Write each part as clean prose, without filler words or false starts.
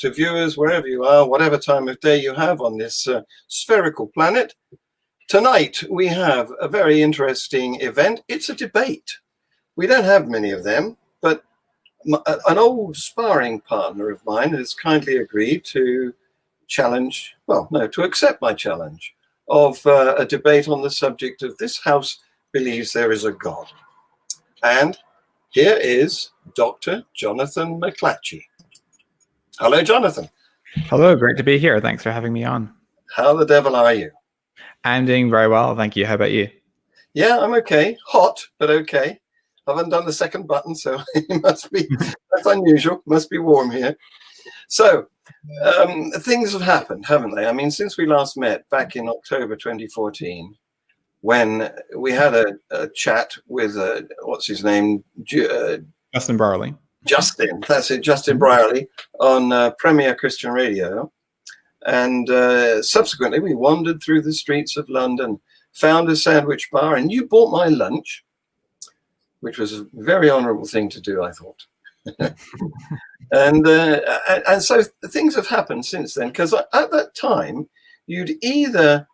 to viewers, wherever you are, whatever time of day you have on this spherical planet. Tonight, we have a very interesting event. It's a debate. We don't have many of them, but an old sparring partner of mine has kindly agreed to to accept my challenge of a debate on the subject of this house believes there is a God. And here is Dr. Jonathan McClatchie. Hello, Jonathan. Hello, great to be here. Thanks for having me on. How the devil are you? I'm doing very well, thank you. How about you? Yeah, I'm okay. Hot, but okay. I haven't done the second button, so it must be, that's unusual. Must be warm here. So things have happened, haven't they? I mean, since we last met back in October 2014, when we had a chat with, what's his name? Justin Brierley. Justin, that's it, Justin Brierley on Premier Christian Radio. And subsequently, we wandered through the streets of London, found a sandwich bar, and you bought my lunch, which was a very honorable thing to do, I thought. and so things have happened since then, because at that time, you'd either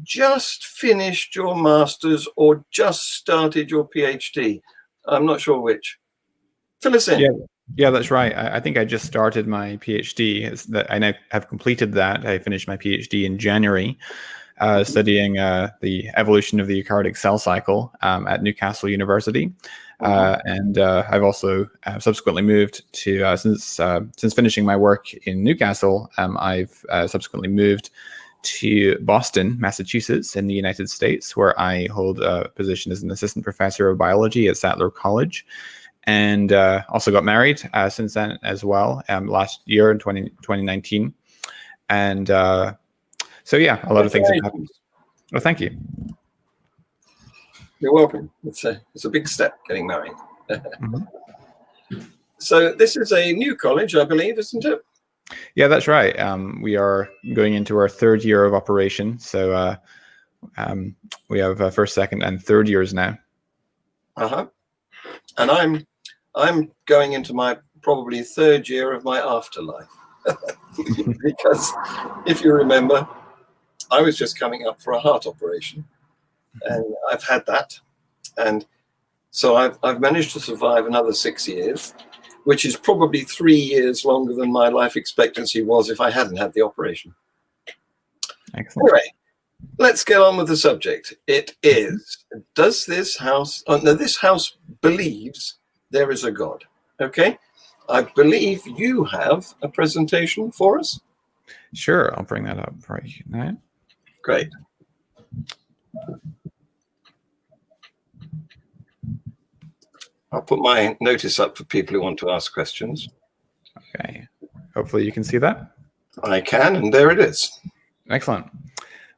just finished your master's or just started your PhD. I'm not sure which. Fill us in. Yeah, that's right. I think I just started my PhD. I now have completed that. I finished my PhD in January, studying the evolution of the eukaryotic cell cycle at Newcastle University. And I've also subsequently moved to, since finishing my work in Newcastle, I've subsequently moved to Boston, Massachusetts in the United States, where I hold a position as an assistant professor of biology at Sattler College. And also got married since then as well, last year in 2019. And so, yeah, a lot of things have happened. Well, thank you. You're welcome. It's a big step, getting married. So this is a new college, I believe, isn't it? Yeah, that's right. We are going into our third year of operation. So we have first, second, and third years now. And I'm going into my probably third year of my afterlife. Because if you remember, I was just coming up for a heart operation, and I've had that. And so I've managed to survive another 6 years, which is probably 3 years longer than my life expectancy was if I hadn't had the operation. Excellent. Anyway, let's get on with the subject. It is, does this house, this house believes there is a God. Okay, I believe you have a presentation for us. Sure, I'll bring that up right now. Great. I'll put my notice up for people who want to ask questions. Okay, hopefully you can see that. I can, and there it is. Excellent.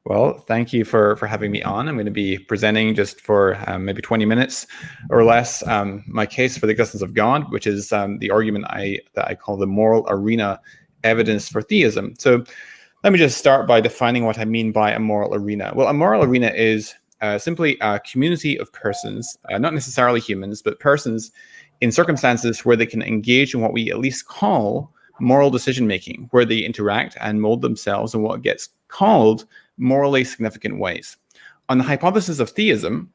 Well, thank you for having me on. I'm going to be presenting just for maybe 20 minutes or less my case for the existence of God, which is the argument that I call the moral arena evidence for theism. So let me just start by defining what I mean by a moral arena. Well, a moral arena is simply a community of persons, not necessarily humans, but persons in circumstances where they can engage in what we at least call moral decision-making, where they interact and mold themselves in what gets called morally significant ways. On the hypothesis of theism,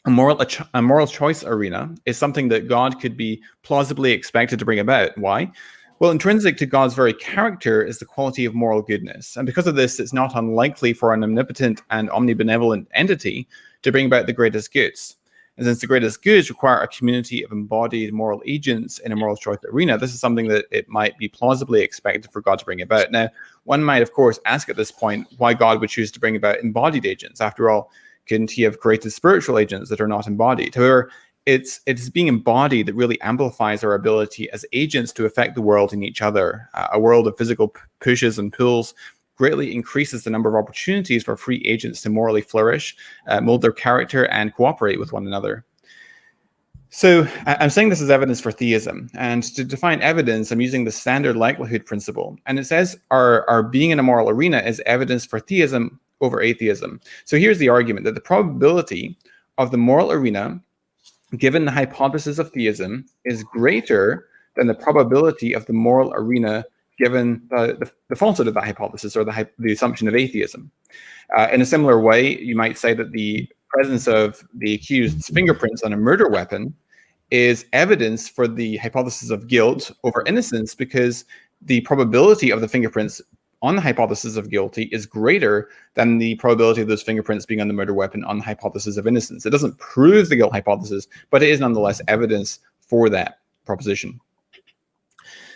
a moral choice arena is something that God could be plausibly expected to bring about. Why? Well, intrinsic to God's very character is the quality of moral goodness. And because of this, it's not unlikely for an omnipotent and omnibenevolent entity to bring about the greatest goods. And since the greatest goods require a community of embodied moral agents in a moral choice arena, this is something that it might be plausibly expected for God to bring about. Now, one might, of course, ask at this point why God would choose to bring about embodied agents. After all, couldn't he have created spiritual agents that are not embodied? However, it's being embodied that really amplifies our ability as agents to affect the world and each other. A world of physical pushes and pulls greatly increases the number of opportunities for free agents to morally flourish, mold their character, and cooperate with one another. So I'm saying this is evidence for theism. And to define evidence, I'm using the standard likelihood principle. And it says our being in a moral arena is evidence for theism over atheism. So here's the argument that the probability of the moral arena, given the hypothesis of theism, is greater than the probability of the moral arena given the falsehood of that hypothesis, or the assumption of atheism. In a similar way, you might say that the presence of the accused's fingerprints on a murder weapon is evidence for the hypothesis of guilt over innocence, because the probability of the fingerprints on the hypothesis of guilty is greater than the probability of those fingerprints being on the murder weapon on the hypothesis of innocence. It doesn't prove the guilt hypothesis, but it is nonetheless evidence for that proposition.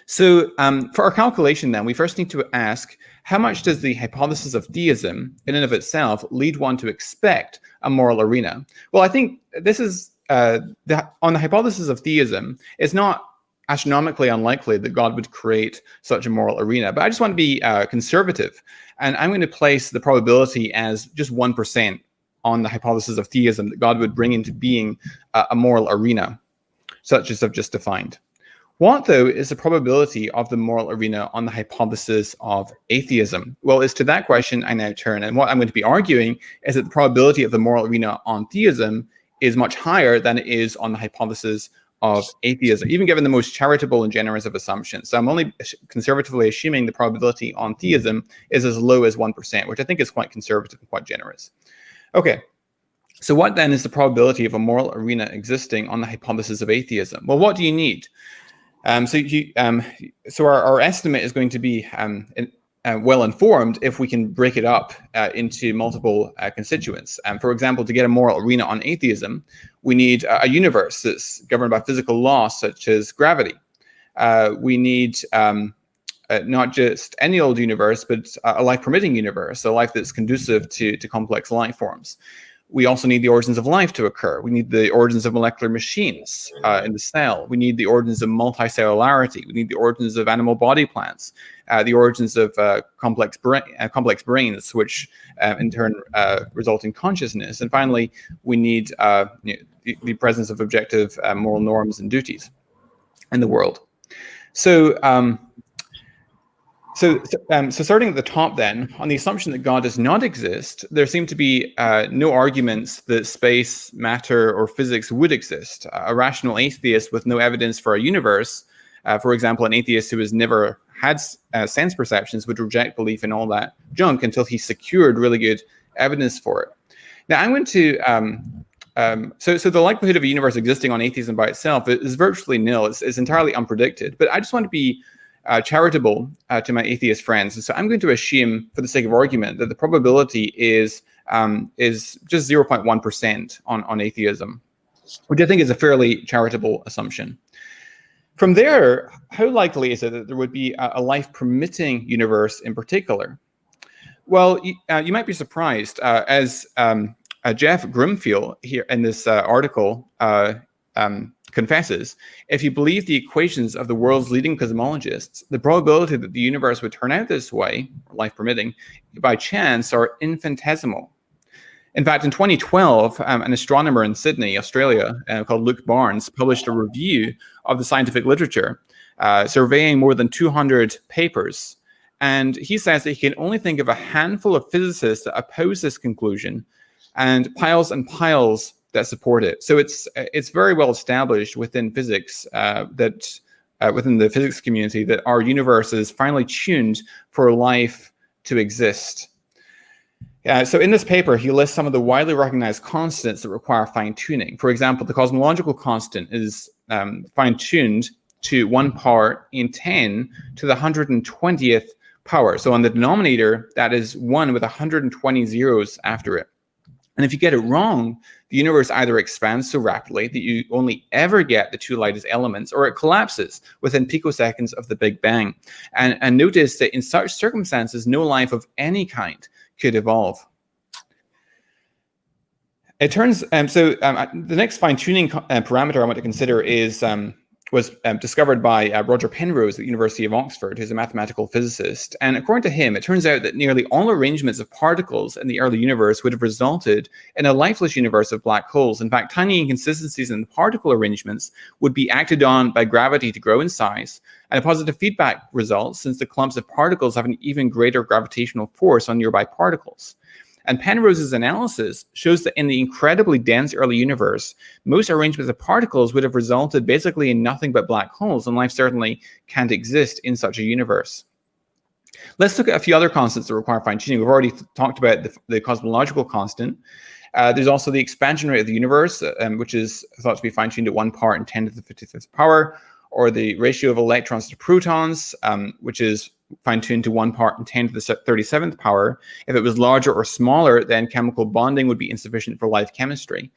So for our calculation then, we first need to ask, how much does the hypothesis of theism in and of itself lead one to expect a moral arena? Well, I think this is, on the hypothesis of theism, it's not astronomically unlikely that God would create such a moral arena, but I just want to be conservative, and I'm going to place the probability as just 1% on the hypothesis of theism, that God would bring into being a moral arena, such as I've just defined. What, though, is the probability of the moral arena on the hypothesis of atheism? Well, it's to that question I now turn. And what I'm going to be arguing is that the probability of the moral arena on theism is much higher than it is on the hypothesis of atheism, even given the most charitable and generous of assumptions. So I'm only conservatively assuming the probability on theism is as low as 1%, which I think is quite conservative and quite generous. Okay. So what then is the probability of a moral arena existing on the hypothesis of atheism? Well, what do you need? So our estimate is going to be well informed if we can break it up into multiple constituents. For example, to get a moral arena on atheism, we need a universe that's governed by physical laws such as gravity. We need not just any old universe, but a life-permitting universe, a life that's conducive to complex life forms. We also need the origins of life to occur. We need the origins of molecular machines in the cell. We need the origins of multicellularity. We need the origins of animal body plants, the origins of complex brains, which in turn result in consciousness. And finally, we need the presence of objective moral norms and duties in the world. So starting at the top then, on the assumption that God does not exist, there seem to be no arguments that space, matter, or physics would exist. A rational atheist with no evidence for a universe, for example, an atheist who has never had sense perceptions, would reject belief in all that junk until he secured really good evidence for it. Now, I'm going to... So the likelihood of a universe existing on atheism by itself is virtually nil. It's entirely unpredicted. But I just want to be charitable to my atheist friends, and so I'm going to assume, for the sake of argument, that the probability is just 0.1% on atheism, which I think is a fairly charitable assumption. From there, how likely is it that there would be a life-permitting universe in particular? Well, you might be surprised, as Jeff Grimfield here in this article confesses, if you believe the equations of the world's leading cosmologists, the probability that the universe would turn out this way, life permitting, by chance are infinitesimal. In fact, in 2012, an astronomer in Sydney, Australia, called Luke Barnes, published a review of the scientific literature, surveying more than 200 papers. And he says that he can only think of a handful of physicists that oppose this conclusion, and piles that support it. So it's very well established within physics that within the physics community that our universe is finely tuned for life to exist. So in this paper, he lists some of the widely recognized constants that require fine-tuning. For example, the cosmological constant is fine-tuned to 1 part in 10 to the 120th power. So on the denominator, that is 1 with 120 zeros after it. And if you get it wrong, the universe either expands so rapidly that you only ever get the 2 lightest elements, or it collapses within picoseconds of the Big Bang. And notice that in such circumstances, no life of any kind could evolve. It turns the next fine-tuning parameter I want to consider was discovered by Roger Penrose at the University of Oxford, who's a mathematical physicist. And according to him, it turns out that nearly all arrangements of particles in the early universe would have resulted in a lifeless universe of black holes. In fact, tiny inconsistencies in the particle arrangements would be acted on by gravity to grow in size, and a positive feedback results since the clumps of particles have an even greater gravitational force on nearby particles. And Penrose's analysis shows that in the incredibly dense early universe, most arrangements of particles would have resulted basically in nothing but black holes, and life certainly can't exist in such a universe. Let's look at a few other constants that require fine-tuning. We've already talked about the cosmological constant. There's also the expansion rate of the universe, which is thought to be fine-tuned at 1 part in 10 to the 55th power, or the ratio of electrons to protons, which is fine-tuned to 1 part in 10 to the 37th power. If it was larger or smaller, then chemical bonding would be insufficient for life chemistry.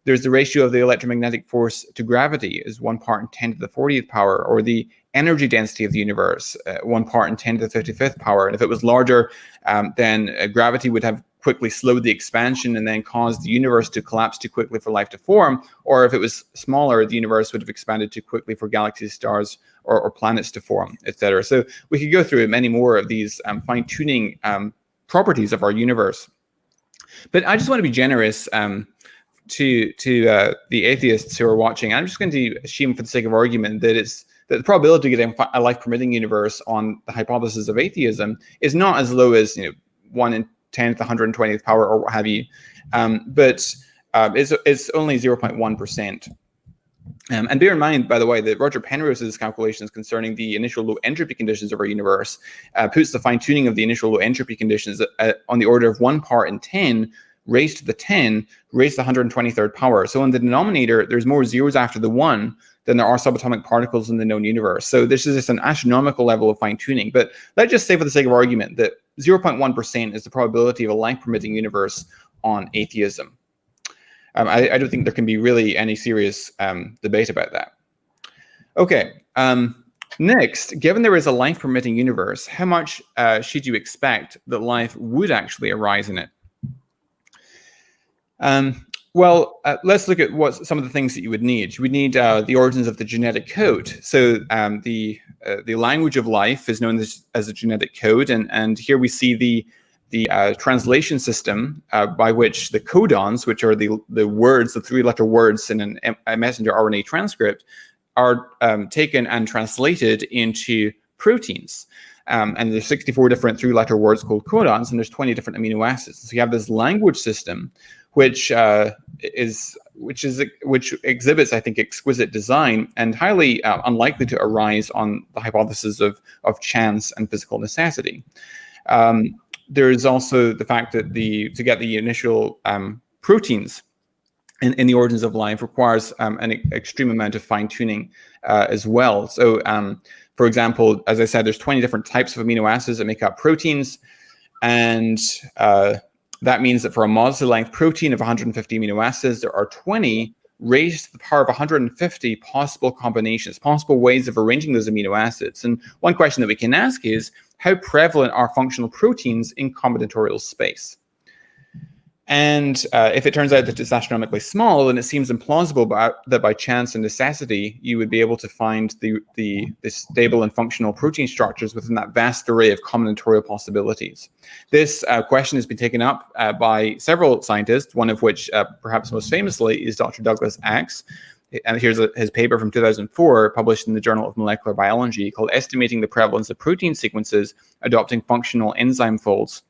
There's the ratio of the electromagnetic force to gravity is 1 part in 10 to the 40th power, or the energy density of the universe, 1 part in 10 to the 55th power. And if it was larger, then gravity would have quickly slowed the expansion and then caused the universe to collapse too quickly for life to form. Or if it was smaller, the universe would have expanded too quickly for galaxies, stars, or planets to form, etc. So we could go through many more of these fine-tuning properties of our universe. But I just want to be generous to the atheists who are watching. I'm just going to assume, for the sake of argument, that the probability of getting a life-permitting universe on the hypothesis of atheism is not as low as 1 in 10 to the 120th power or what have you, but it's only 0.1%. And bear in mind, by the way, that Roger Penrose's calculations concerning the initial low entropy conditions of our universe puts the fine-tuning of the initial low entropy conditions on the order of 1 part in 10 raised to the 10 raised to the 123rd power. So in the denominator, there's more zeros after the 1 than there are subatomic particles in the known universe. So this is just an astronomical level of fine-tuning. But let's just say, for the sake of argument, that 0.1% is the probability of a life-permitting universe on atheism. I don't think there can be really any serious debate about that. Okay. Next, given there is a life-permitting universe, how much should you expect that life would actually arise in it? Well, let's look at what some of the things that you would need. You would need the origins of the genetic code. So the language of life is known as a genetic code, and here we see the translation system by which the codons, which are the words, the 3-letter words in a messenger RNA transcript, are taken and translated into proteins. And there's 64 different 3-letter words called codons, and there's 20 different amino acids. So you have this language system, which exhibits, I think, exquisite design and highly unlikely to arise on the hypothesis of chance and physical necessity. There's also the fact that to get the initial proteins in the origins of life requires an extreme amount of fine-tuning as well. So, for example, as I said, there's 20 different types of amino acids that make up proteins, and that means that for a modestly length protein of 150 amino acids, there are 20 raised to the power of 150 possible combinations, possible ways of arranging those amino acids. And one question that we can ask is, how prevalent are functional proteins in combinatorial space? And if it turns out that it's astronomically small, then it seems implausible that by chance and necessity, you would be able to find the stable and functional protein structures within that vast array of combinatorial possibilities. This question has been taken up by several scientists, one of which perhaps most famously is Dr. Douglas Axe. And here's his paper from 2004, published in the Journal of Molecular Biology, called Estimating the Prevalence of Protein Sequences Adopting Functional Enzyme Folds.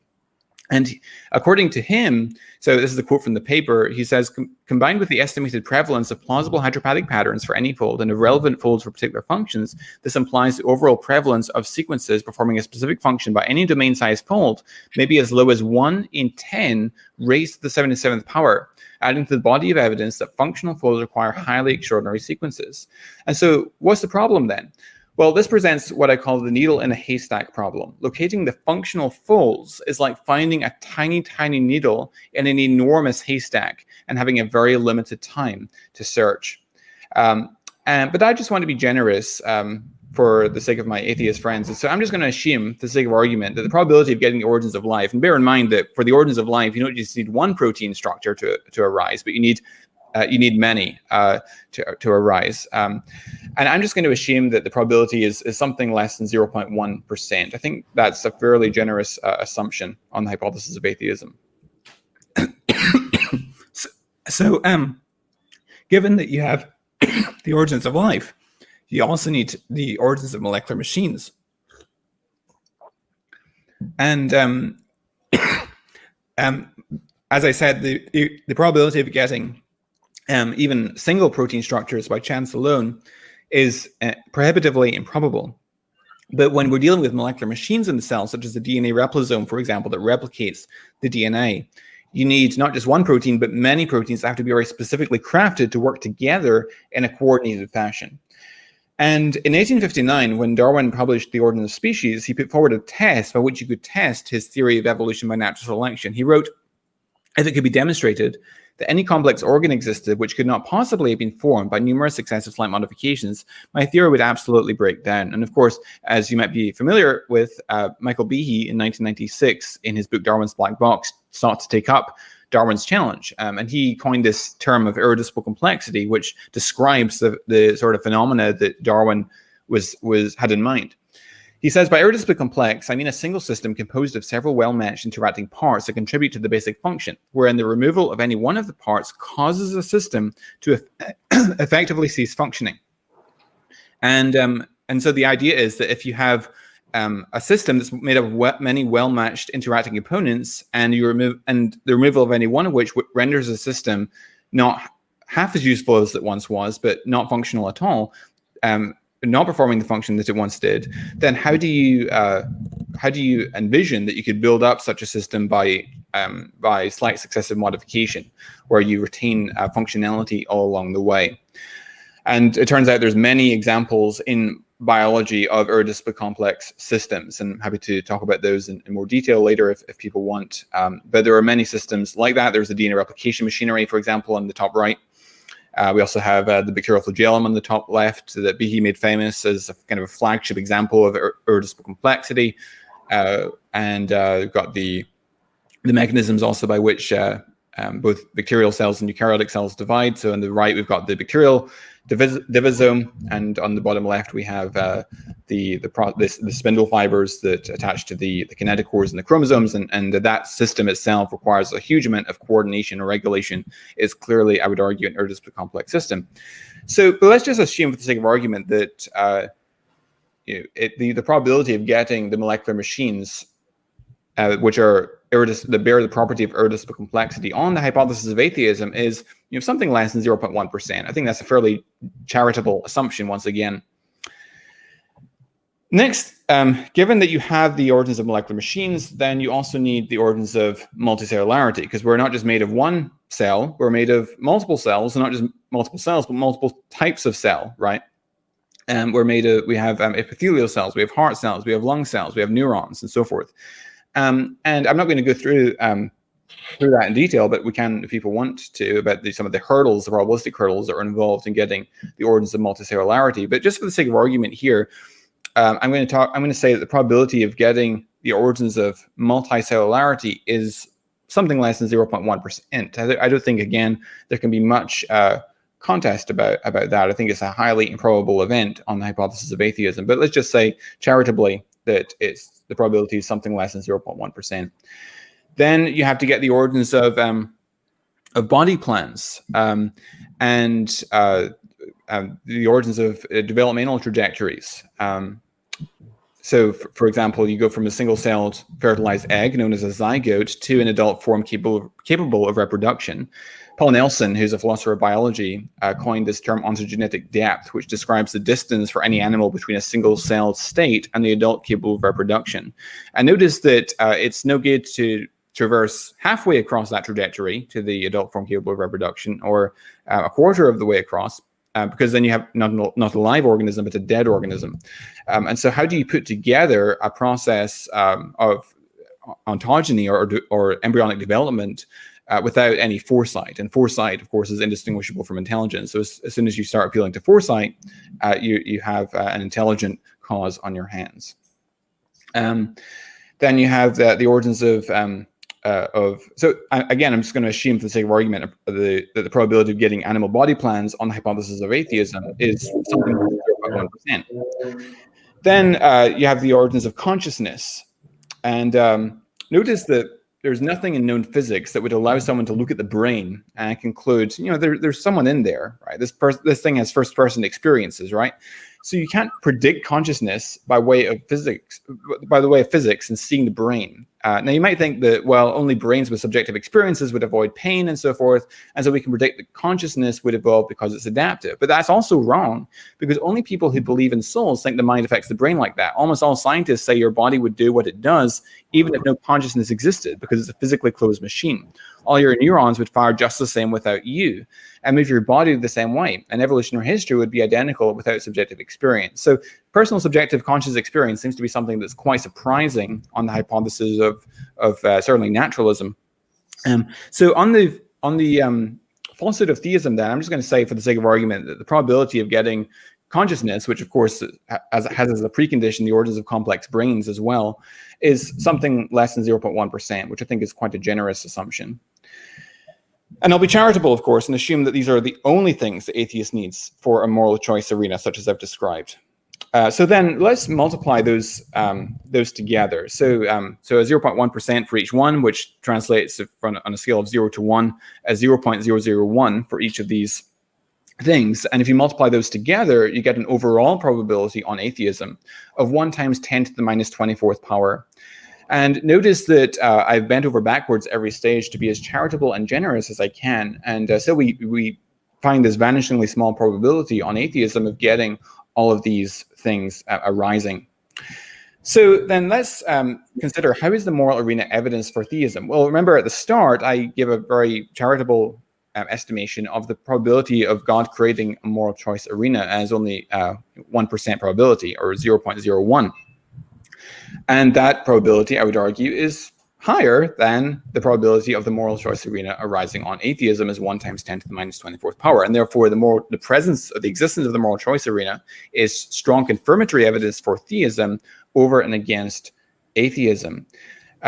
And according to him, so this is a quote from the paper, he says, combined with the estimated prevalence of plausible hydropathic patterns for any fold and of relevant folds for particular functions, this implies the overall prevalence of sequences performing a specific function by any domain-sized fold may be as low as 1 in 10 raised to the 77th power, adding to the body of evidence that functional folds require highly extraordinary sequences. And so what's the problem then? Well, this presents what I call the needle in a haystack problem. Locating the functional folds is like finding a tiny, tiny needle in an enormous haystack and having a very limited time to search. But I just want to be generous for the sake of my atheist friends. And so I'm just going to assume, for the sake of argument, that the probability of getting the origins of life, and bear in mind that for the origins of life, you don't just need one protein structure to arise, but you need many to arise. And I'm just going to assume that the probability is something less than 0.1%. I think that's a fairly generous assumption on the hypothesis of atheism. So, given that you have the origins of life, you also need the origins of molecular machines. And as I said, the probability of getting even single protein structures by chance alone is prohibitively improbable. But when we're dealing with molecular machines in the cell, such as the DNA replisome, for example, that replicates the DNA, you need not just one protein, but many proteins that have to be very specifically crafted to work together in a coordinated fashion. And in 1859, when Darwin published The Origin of Species, he put forward a test by which you could test his theory of evolution by natural selection. He wrote, if it could be demonstrated that any complex organ existed which could not possibly have been formed by numerous successive slight modifications, my theory would absolutely break down. And of course, as you might be familiar with, Michael Behe in 1996, in his book Darwin's Black Box, sought to take up Darwin's challenge. And he coined this term of irreducible complexity, which describes the sort of phenomena that Darwin had in mind. He says, by irreducibly complex, I mean a single system composed of several well-matched interacting parts that contribute to the basic function, wherein the removal of any one of the parts causes a system to effectively cease functioning. And so the idea is that if you have a system that's made up of many well-matched interacting components, and the removal of any one of which renders a system not half as useful as it once was, but not functional at all, not performing the function that it once did, then how do you envision that you could build up such a system by slight successive modification, where you retain functionality all along the way? And it turns out there's many examples in biology of irreducibly complex systems, and I'm happy to talk about those in more detail later if people want. But there are many systems like that. There's the DNA replication machinery, for example, on the top right. We also have the bacterial flagellum on the top left that Behe made famous as a kind of a flagship example of irreducible complexity. And we've got the mechanisms also by which both bacterial cells and eukaryotic cells divide. So on the right, we've got the bacterial divisome, and on the bottom left, we have the spindle fibers that attach to the kinetochores and the chromosomes, and that system itself requires a huge amount of coordination or regulation. Is clearly, I would argue, an irreducibly complex system. So, but let's just assume, for the sake of argument, that the probability of getting the molecular machines which are that bear the property of irreducible complexity on the hypothesis of atheism is something less than 0.1%. I think that's a fairly charitable assumption once again. Next, given that you have the origins of molecular machines, then you also need the origins of multicellularity, because we're not just made of one cell, we're made of multiple cells, and not just multiple cells, but multiple types of cell, right? And we have epithelial cells, we have heart cells, we have lung cells, we have neurons, and so forth. And I'm not going to go through that in detail, but we can, if people want to, about some of the hurdles, the probabilistic hurdles that are involved in getting the origins of multicellularity. But just for the sake of argument here, I'm going to say that the probability of getting the origins of multicellularity is something less than 0.1%. I don't think, again, there can be much contest about that. I think it's a highly improbable event on the hypothesis of atheism. But let's just say charitably that the probability is something less than 0.1%. Then you have to get the origins of body plans and the origins of developmental trajectories. So, for example, you go from a single-celled fertilized egg known as a zygote to an adult form capable of reproduction. Paul Nelson, who's a philosopher of biology, coined this term ontogenetic depth, which describes the distance for any animal between a single-celled state and the adult capable of reproduction. And notice that it's no good to traverse halfway across that trajectory to the adult form capable of reproduction, or a quarter of the way across, because then you have not a live organism, but a dead organism. And so how do you put together a process of ontogeny or embryonic development without any foresight? And foresight, of course, is indistinguishable from intelligence. So as soon as you start appealing to foresight, you have an intelligent cause on your hands. Then you have the origins of so again, I'm just going to assume, for the sake of argument, that the probability of getting animal body plans on the hypothesis of atheism is something like 1%. Then you have the origins of consciousness, and notice that there's nothing in known physics that would allow someone to look at the brain and conclude, there's someone in there, right? This thing has first-person experiences, right? So you can't predict consciousness by way of physics, by the way of physics and seeing the brain. Now, you might think that, well, only brains with subjective experiences would avoid pain and so forth, and so we can predict that consciousness would evolve because it's adaptive. But that's also wrong, because only people who believe in souls think the mind affects the brain like that. Almost all scientists say your body would do what it does, even if no consciousness existed, because it's a physically closed machine. All your neurons would fire just the same without you, and move your body the same way. And evolutionary history would be identical without subjective experience. So personal subjective conscious experience seems to be something that's quite surprising on the hypothesis of certainly naturalism. So on the falsehood of theism, then I'm just going to say, for the sake of argument, that the probability of getting consciousness, which of course has as a precondition the origins of complex brains as well, is something less than 0.1%, which I think is quite a generous assumption. And I'll be charitable, of course, and assume that these are the only things the atheist needs for a moral choice arena, such as I've described. So then let's multiply those together. So a 0.1% for each one, which translates on a scale of 0 to 1 as 0.001 for each of these things. And if you multiply those together, you get an overall probability on atheism of 1 times 10 to the minus 24th power. And notice that I've bent over backwards every stage to be as charitable and generous as I can. And so we find this vanishingly small probability on atheism of getting all of these things arising. So then let's consider, how is the moral arena evidence for theism? Well, remember at the start, I give a very charitable estimation of the probability of God creating a moral choice arena as only 1% probability, or 0.01. And that probability, I would argue, is higher than the probability of the moral choice arena arising on atheism as 1 times 10 to the minus 24th power. And therefore, the presence of the existence of the moral choice arena is strong confirmatory evidence for theism over and against atheism.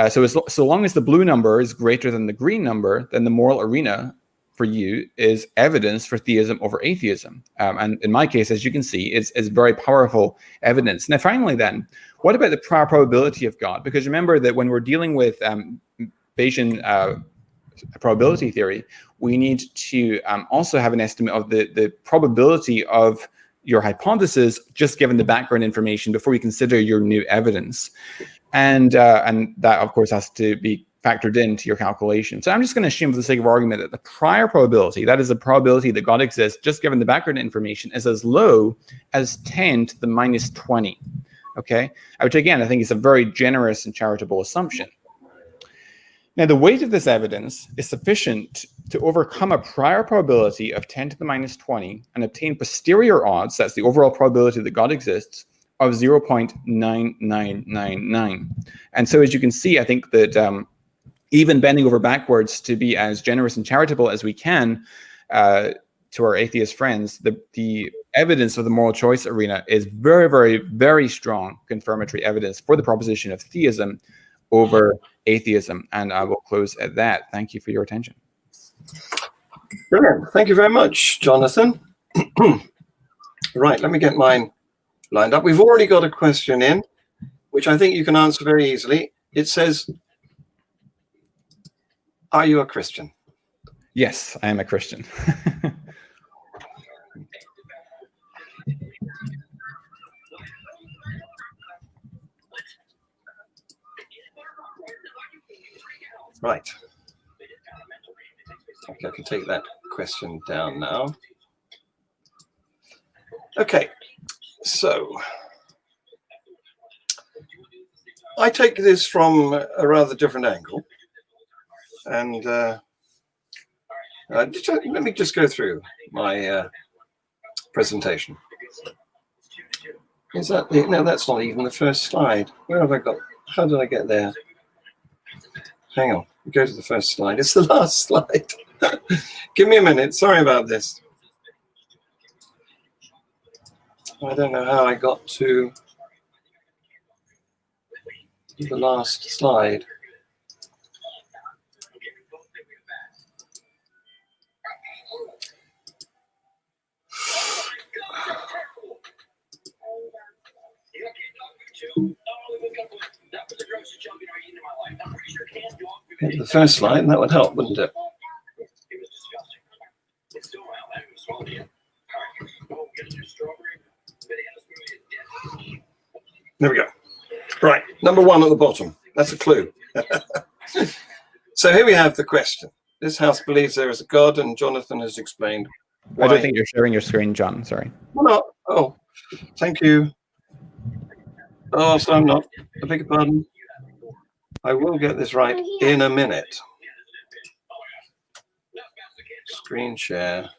So long as the blue number is greater than the green number, then the moral arena for you is evidence for theism over atheism. And in my case, as you can see, it's very powerful evidence. Now, finally, then, what about the prior probability of God? Because remember that when we're dealing with Bayesian probability theory, we need to also have an estimate of the probability of your hypothesis, just given the background information before we consider your new evidence. And that, of course, has to be factored into your calculation. So I'm just going to assume, for the sake of argument, that the prior probability, that is the probability that God exists, just given the background information, is as low as 10 to the minus 20. Okay, which again, I think is a very generous and charitable assumption. Now, the weight of this evidence is sufficient to overcome a prior probability of 10 to the minus 20 and obtain posterior odds, that's the overall probability that God exists, of 0.9999. And so, as you can see, I think that even bending over backwards to be as generous and charitable as we can to our atheist friends, the evidence of the moral choice arena is very, very, very strong confirmatory evidence for the proposition of theism over atheism. And I will close at that. Thank you for your attention. Brilliant. Thank you very much, Jonathan. Right, let me get mine lined up. We've already got a question in, which I think you can answer very easily. It says, are you a Christian? Yes, I am a Christian. Right. Okay, I can take that question down now. Okay, so I take this from a rather different angle. And let me just go through my presentation. Is that no? That's not even the first slide. Where have I got? How did I get there? Hang on. Go to the first slide. It's the last slide. Give me a minute. Sorry about this. I don't know how I got to the last slide. The first slide, that would help, wouldn't it? There we go. Right, number 1 at the bottom. That's a clue. So here we have the question. This house believes there is a God, and Jonathan has explained why. I don't think you're sharing your screen, John. Sorry. Well, not. Oh, thank you. Oh, so I'm not. I beg your pardon. I will get this right in a minute. Screen share.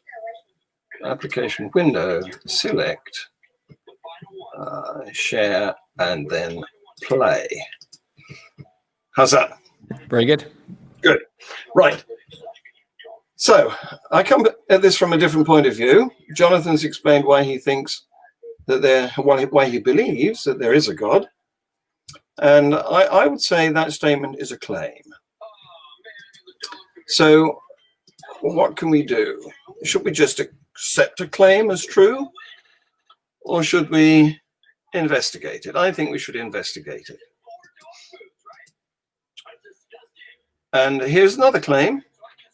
Application window. Select. Share and then play. How's that? Very good. Good. Right. So I come at this from a different point of view. Jonathan's explained why he thinks that why he believes that there is a God. And I would say that statement is a claim. So what can we do? Should we just accept a claim as true? Or should we investigate it? I think we should investigate it. And here's another claim.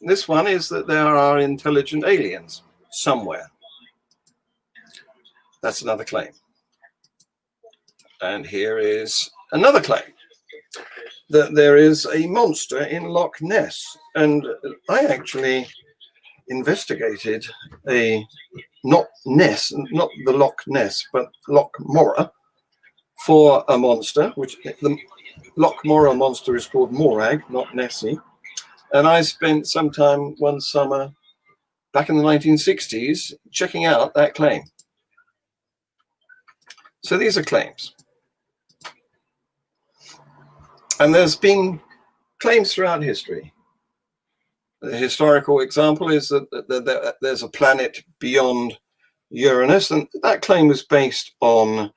This one is that there are intelligent aliens somewhere. That's another claim. And here is another claim, that there is a monster in Loch Ness. And I actually investigated not Ness, not the Loch Ness, but Loch Morar for a monster, which the Loch Morar monster is called Morag, not Nessie. And I spent some time one summer back in the 1960s checking out that claim. So these are claims. And there's been claims throughout history. The historical example is that there's a planet beyond Uranus, and that claim was based on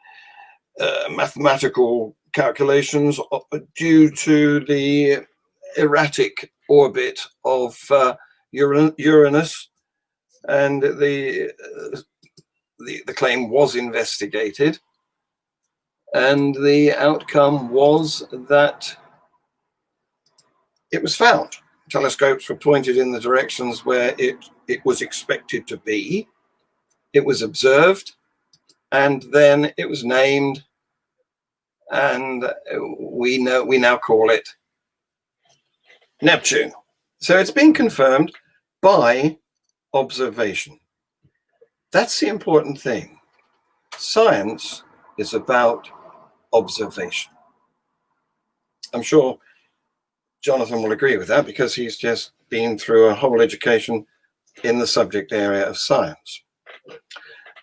mathematical calculations due to the erratic orbit of Uranus, and the claim was investigated, and the outcome was that it was found. Telescopes were pointed in the directions where it was expected to be. It was observed, and then it was named, and we now call it Neptune. So it's been confirmed by observation. That's the important thing. Science is about observation. I'm sure Jonathan will agree with that because he's just been through a whole education in the subject area of science.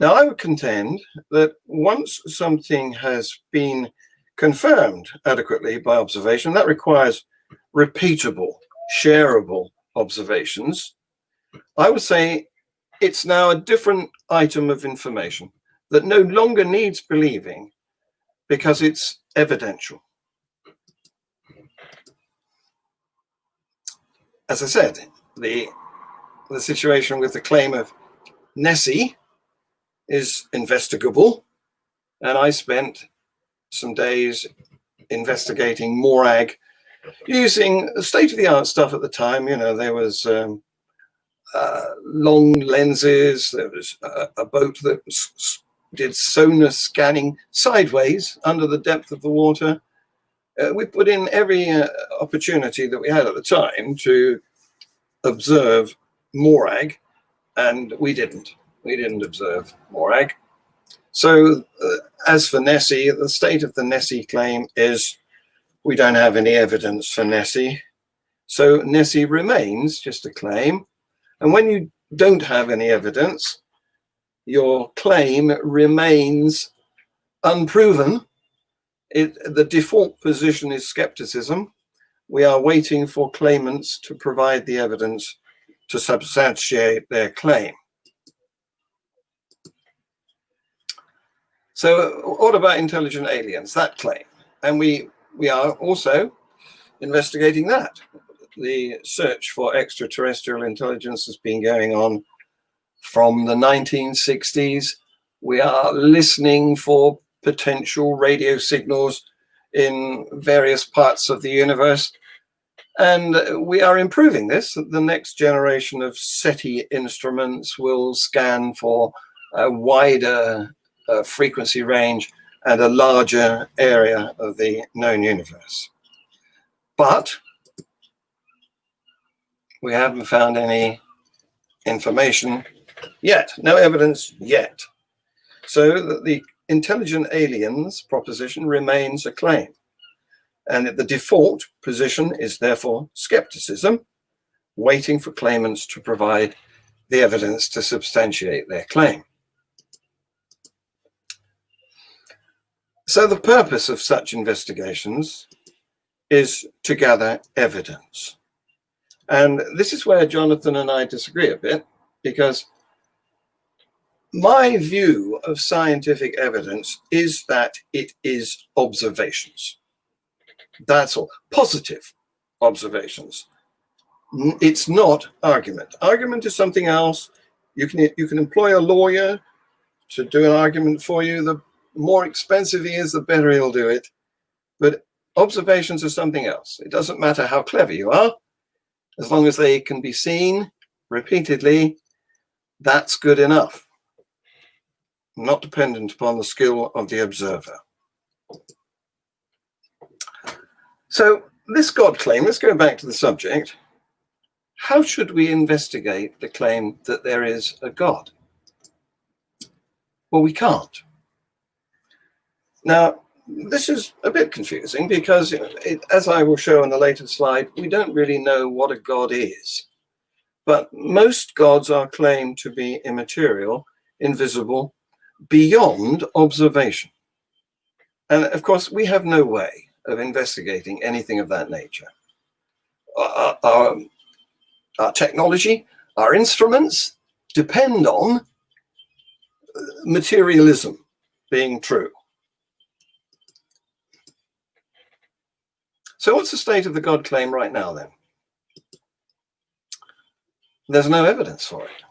Now, I would contend that once something has been confirmed adequately by observation, that requires repeatable, shareable observations. I would say it's now a different item of information that no longer needs believing because it's evidential. As I said, the situation with the claim of Nessie is investigable, and I spent some days investigating Morag using state-of-the-art stuff at the time. You know, there was long lenses, there was a boat that did sonar scanning sideways under the depth of the water. We put in every opportunity that we had at the time to observe Morag, and we didn't observe Morag. So as for Nessie, the state of the Nessie claim is we don't have any evidence for Nessie. So Nessie remains just a claim. And when you don't have any evidence, your claim remains unproven. The default position is skepticism. We are waiting for claimants to provide the evidence to substantiate their claim. So what about intelligent aliens, that claim? And we are also investigating that. The search for extraterrestrial intelligence has been going on from the 1960s. We are listening for potential radio signals in various parts of the universe. And we are improving this. The next generation of SETI instruments will scan for a wider frequency range and a larger area of the known universe. But we haven't found any information yet, no evidence yet. So that the intelligent aliens proposition remains a claim. And the default position is therefore skepticism, waiting for claimants to provide the evidence to substantiate their claim. So the purpose of such investigations is to gather evidence. And this is where Jonathan and I disagree a bit, because my view of scientific evidence is that it is observations. That's all. Positive observations. It's not argument. Argument is something else. You can employ a lawyer to do an argument for you. The more expensive he is, the better he'll do it. But observations are something else. It doesn't matter how clever you are, as long as they can be seen repeatedly, that's good enough. Not dependent upon the skill of the observer. So this God claim, let's go back to the subject. How should we investigate the claim that there is a God? Well, we can't. Now, this is a bit confusing because, as I will show in the later slide, we don't really know what a God is. But most gods are claimed to be immaterial, invisible, beyond observation. And of course, we have no way of investigating anything of that nature. Our technology, our instruments depend on materialism being true. So what's the state of the God claim right now then? There's no evidence for it.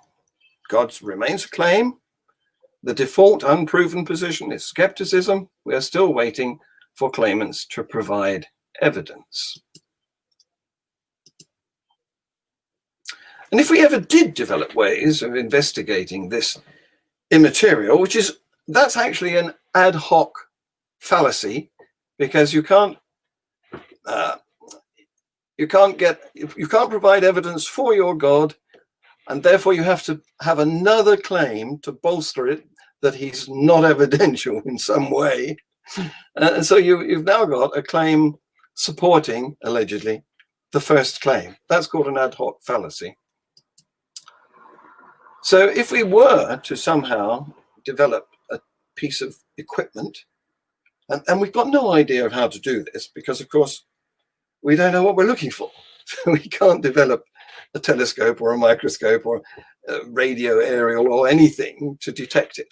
God remains a claim. The default unproven position is skepticism. We are still waiting for claimants to provide evidence. And if we ever did develop ways of investigating this immaterial, that's actually an ad hoc fallacy, because you can't provide evidence for your God, and therefore you have to have another claim to bolster it that he's not evidential in some way. And so you've now got a claim supporting, allegedly, the first claim. That's called an ad hoc fallacy. So if we were to somehow develop a piece of equipment, and we've got no idea of how to do this, because of course we don't know what we're looking for. So we can't develop a telescope or a microscope or a radio aerial or anything to detect it.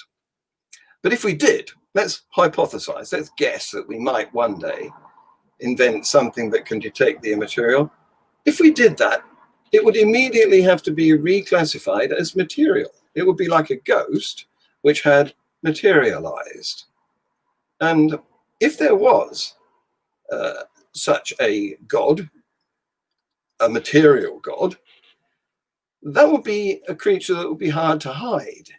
But if we did, let's hypothesize, let's guess that we might one day invent something that can detect the immaterial. If we did that, it would immediately have to be reclassified as material. It would be like a ghost which had materialized. And if there was such a God, a material God, that would be a creature that would be hard to hide.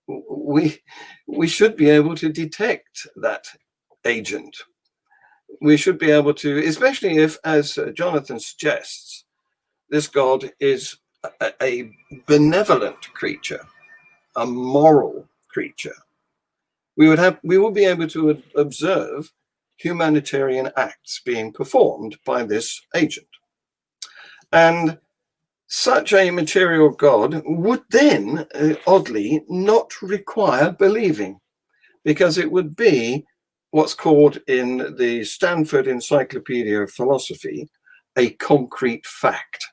We should be able to detect that agent. We should be able to, especially if, as Jonathan suggests, this God is a benevolent creature, a moral creature. We will be able to observe humanitarian acts being performed by this agent. And such a material God would then, oddly, not require believing, because it would be what's called in the Stanford Encyclopedia of Philosophy a concrete fact.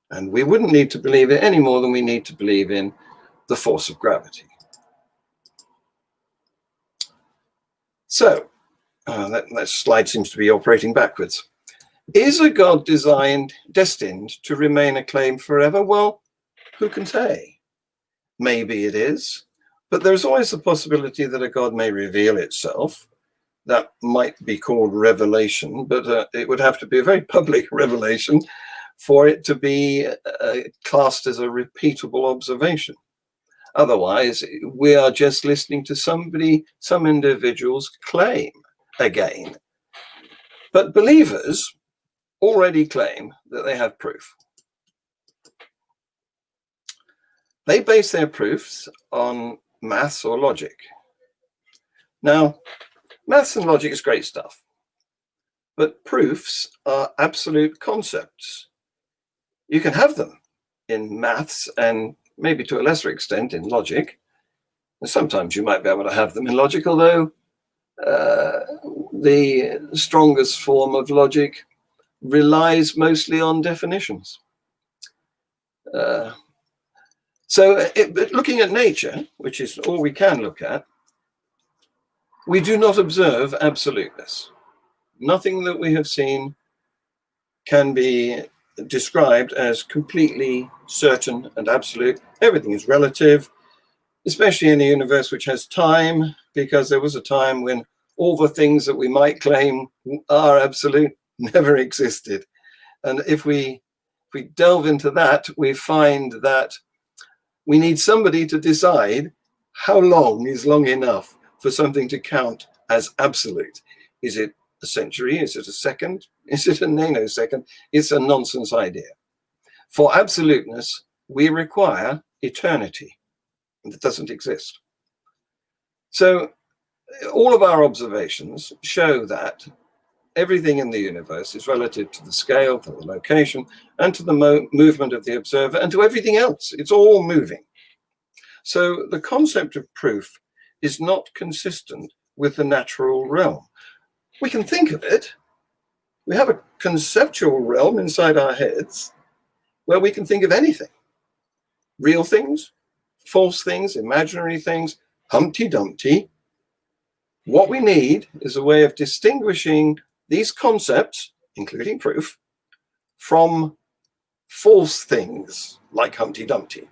And we wouldn't need to believe it any more than we need to believe in the force of gravity. So, that slide seems to be operating backwards. Is a God destined to remain a claim forever? Well, who can say? Maybe it is, but there's always the possibility that a God may reveal itself. That might be called revelation, but it would have to be a very public revelation for it to be classed as a repeatable observation. Otherwise, we are just listening to some individual's claim again. But believers already claim that they have proof. They base their proofs on maths or logic. Now, maths and logic is great stuff, but proofs are absolute concepts. You can have them in maths and maybe to a lesser extent in logic. And sometimes you might be able to have them in logic, although the strongest form of logic relies mostly on definitions. But looking at nature, which is all we can look at, we do not observe absoluteness. Nothing that we have seen can be described as completely certain and absolute. Everything is relative, especially in a universe which has time, because there was a time when all the things that we might claim are absolute never existed. And if we delve into that, we find that we need somebody to decide how long is long enough for something to count as absolute. Is it a century? Is it a second? Is it a nanosecond? It's a nonsense idea. For absoluteness, we require eternity, and it doesn't exist. So all of our observations show that everything in the universe is relative to the scale, to the location, and to the movement of the observer, and to everything else. It's all moving. So the concept of proof is not consistent with the natural realm. We can think of it. We have a conceptual realm inside our heads where we can think of anything. Real things, false things, imaginary things, Humpty Dumpty. What we need is a way of distinguishing these concepts, including proof, from false things like Humpty Dumpty.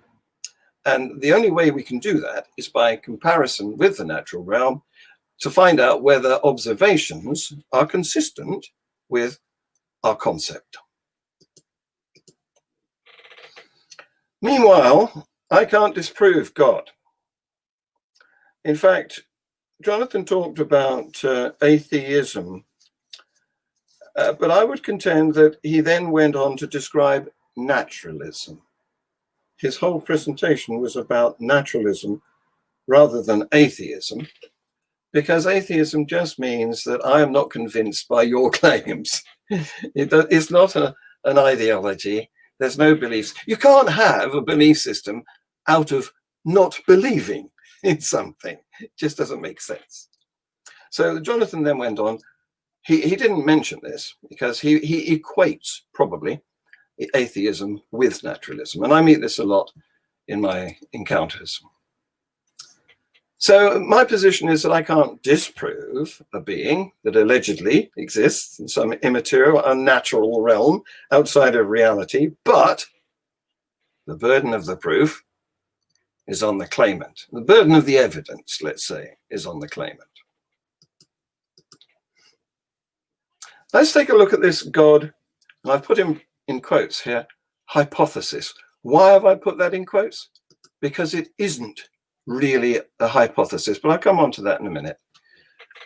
And the only way we can do that is by comparison with the natural realm to find out whether observations are consistent with our concept. Meanwhile, I can't disprove God. In fact, Jonathan talked about atheism, but I would contend that he then went on to describe naturalism. His whole presentation was about naturalism rather than atheism, because atheism just means that I am not convinced by your claims. It's not an ideology. There's no beliefs. You can't have a belief system out of not believing in something. It just doesn't make sense. So Jonathan then went on. He didn't mention this because he equates probably atheism with naturalism. And I meet this a lot in my encounters. So my position is that I can't disprove a being that allegedly exists in some immaterial, unnatural realm outside of reality, but the burden of the proof is on the claimant. The burden of the evidence, let's say, is on the claimant. Let's take a look at this God, and I've put him in quotes here, hypothesis. Why have I put that in quotes? Because it isn't really a hypothesis, but I'll come on to that in a minute.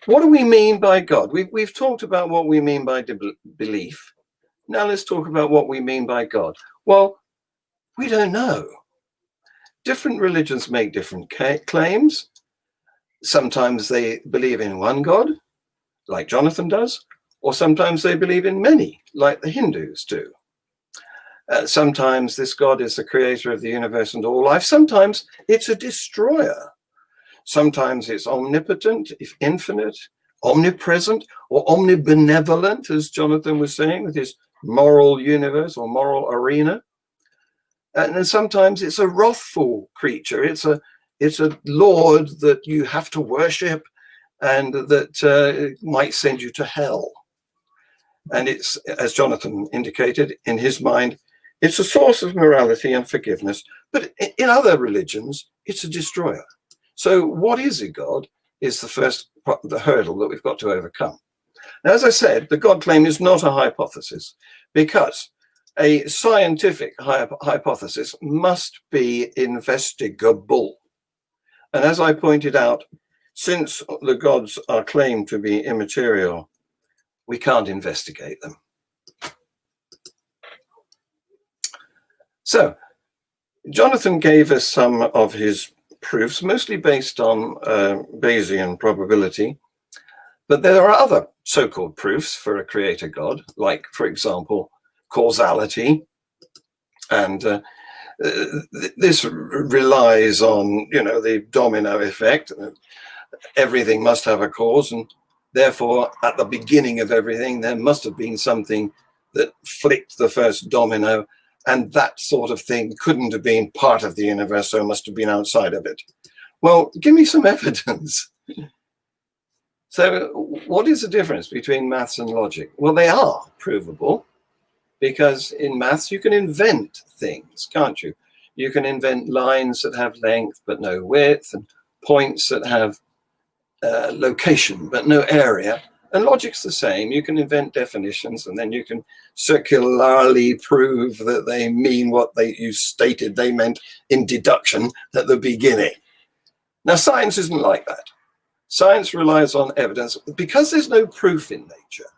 What do we mean by God? We've talked about what we mean by belief. Now let's talk about what we mean by God. Well, we don't know. Different religions make different claims. Sometimes they believe in one God, like Jonathan does, or sometimes they believe in many, like the Hindus do. Sometimes this God is the creator of the universe and all life. Sometimes it's a destroyer. Sometimes it's omnipotent, if infinite, omnipresent, or omnibenevolent, as Jonathan was saying, with his moral universe or moral arena. And then sometimes it's a wrathful creature. It's a Lord that you have to worship and that might send you to hell. And it's, as Jonathan indicated, in his mind, it's a source of morality and forgiveness. But in other religions, it's a destroyer. So what is a God is the hurdle that we've got to overcome. Now, as I said, the God claim is not a hypothesis, because a scientific hypothesis must be investigable. And as I pointed out, since the gods are claimed to be immaterial, we can't investigate them. So Jonathan gave us some of his proofs, mostly based on Bayesian probability. But there are other so-called proofs for a creator God, like, for example, causality. And this relies on, the domino effect. Everything must have a cause, and therefore, at the beginning of everything, there must have been something that flicked the first domino, and that sort of thing couldn't have been part of the universe, so it must have been outside of it. Well, give me some evidence. So what is the difference between maths and logic? Well, they are provable, because in maths you can invent things, can't you? You can invent lines that have length but no width, and points that have location but no area. And logic's the same. You can invent definitions, and then you can circularly prove that they mean what you stated they meant in deduction at the beginning. Now, science isn't like that. Science relies on evidence. Because there's no proof in nature,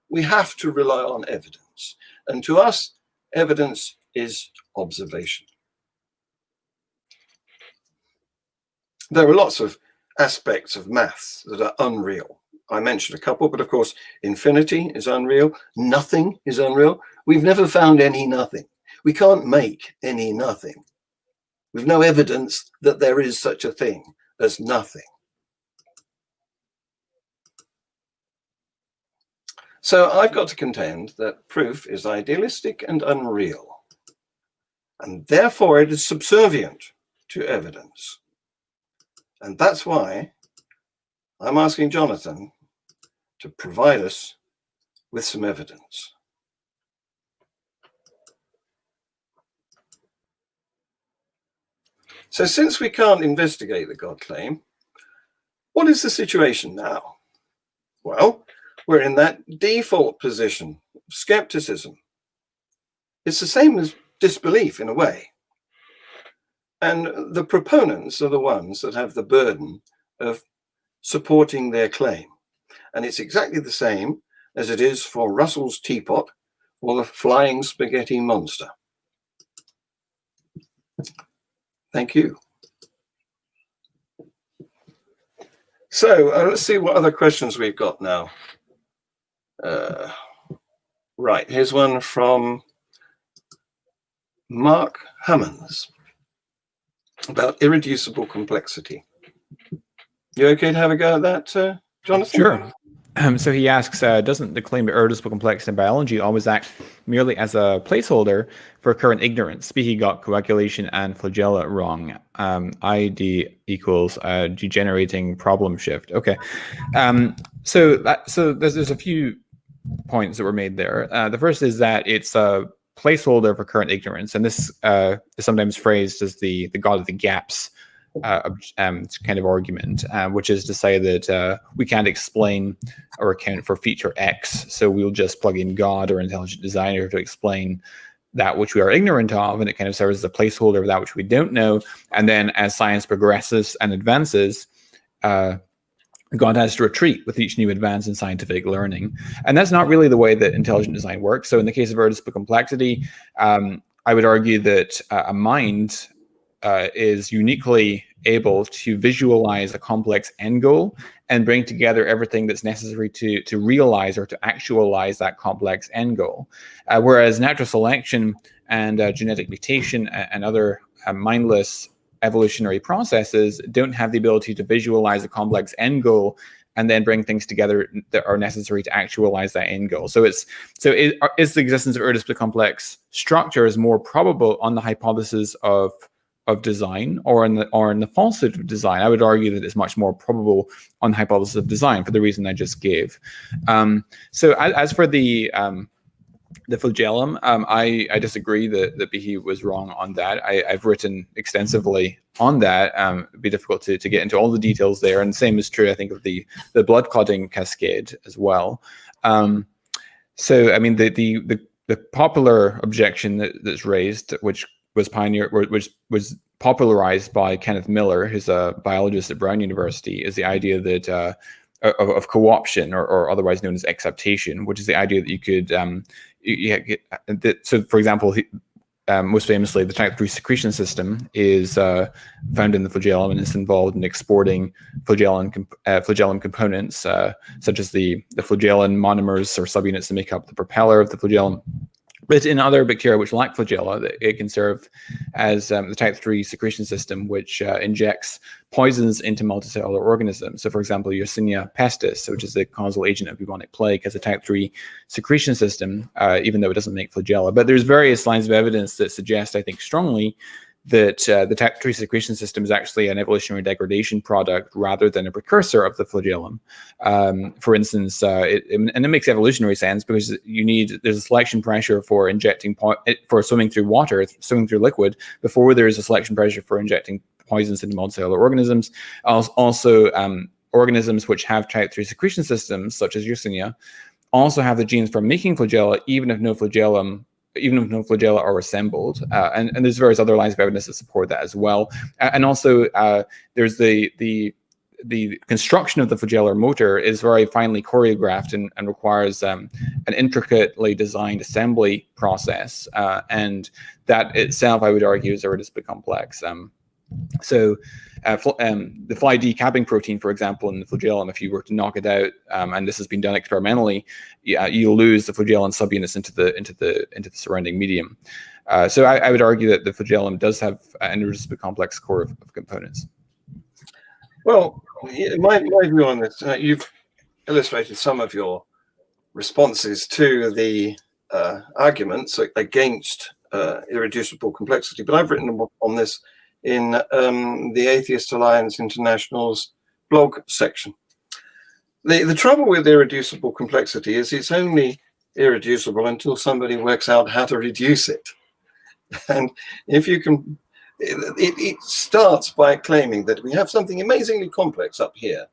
we have to rely on evidence. And to us, evidence is observation. There are lots of aspects of maths that are unreal. I mentioned a couple, but of course, infinity is unreal. Nothing is unreal. We've never found any nothing. We can't make any nothing. We've no evidence that there is such a thing as nothing. So I've got to contend that proof is idealistic and unreal, and therefore it is subservient to evidence. And that's why I'm asking Jonathan to provide us with some evidence. So since we can't investigate the God claim, what is the situation now? Well, we're in that default position of skepticism. It's the same as disbelief in a way. And the proponents are the ones that have the burden of supporting their claim. And it's exactly the same as it is for Russell's teapot or the flying spaghetti monster. Thank you. So let's see what other questions we've got now. Right, here's one from Mark Hammonds about irreducible complexity. You okay to have a go at that, Jonathan? Sure. So he asks, doesn't the claim of irreducible complexity in biology always act merely as a placeholder for current ignorance? Speaking got coagulation and flagella wrong. ID equals degenerating problem shift. Okay. So there's a few points that were made there. The first is that it's a placeholder for current ignorance, and this is sometimes phrased as the God of the gaps kind of argument, which is to say that we can't explain or account for feature X, so we'll just plug in God or intelligent designer to explain that which we are ignorant of, and it kind of serves as a placeholder of that which we don't know. And then as science progresses and advances, God has to retreat with each new advance in scientific learning. And that's not really the way that intelligent design works. So in the case of irreducible complexity, I would argue that a mind is uniquely able to visualize a complex end goal and bring together everything that's necessary to realize or to actualize that complex end goal. Whereas natural selection and genetic mutation and other mindless evolutionary processes don't have the ability to visualize a complex end goal and then bring things together that are necessary to actualize that end goal. So is the existence of irreducibly complex structures more probable on the hypothesis of design or in the falsehood of design? I would argue that it's much more probable on the hypothesis of design for the reason I just gave. So as for the flagellum, I disagree that Behe was wrong on that. I've written extensively on that. It'd be difficult to get into all the details there, and the same is true, I think, of the blood clotting cascade as well. So I mean, the popular objection that's raised, which was popularized by Kenneth Miller, who's a biologist at Brown University, is the idea that of co-option, or otherwise known as exaptation, which is the idea that you could so for example, most famously, the type 3 secretion system is found in the flagellum and is involved in exporting flagellum components, such as the flagellin monomers or subunits that make up the propeller of the flagellum. But in other bacteria which lack flagella, it can serve as the type 3 secretion system, which injects poisons into multicellular organisms. So, for example, Yersinia pestis, which is the causal agent of bubonic plague, has a type 3 secretion system, even though it doesn't make flagella. But there's various lines of evidence that suggest, I think strongly, that the type 3 secretion system is actually an evolutionary degradation product rather than a precursor of the flagellum. For instance, and it makes evolutionary sense because there's a selection pressure for for swimming through water, swimming through liquid, before there's a selection pressure for injecting poisons into multicellular organisms. Also, organisms which have type 3 secretion systems, such as Yersinia, also have the genes for making flagella, even if no flagella are assembled. And there's various other lines of evidence that support that as well. And also, there's the construction of the flagellar motor is very finely choreographed and requires an intricately designed assembly process. And that itself, I would argue, is irreducibly complex. So the fly decapping protein, for example, in the flagellum, if you were to knock it out, and this has been done experimentally, you'll lose the flagellin subunits into the surrounding medium. So I would argue that the flagellum does have an irreducibly complex core of components. Well, my view on this, you've illustrated some of your responses to the arguments against irreducible complexity, but I've written on this in the Atheist Alliance International's blog section. The trouble with irreducible complexity is it's only irreducible until somebody works out how to reduce it. And if you can, it starts by claiming that we have something amazingly complex up here,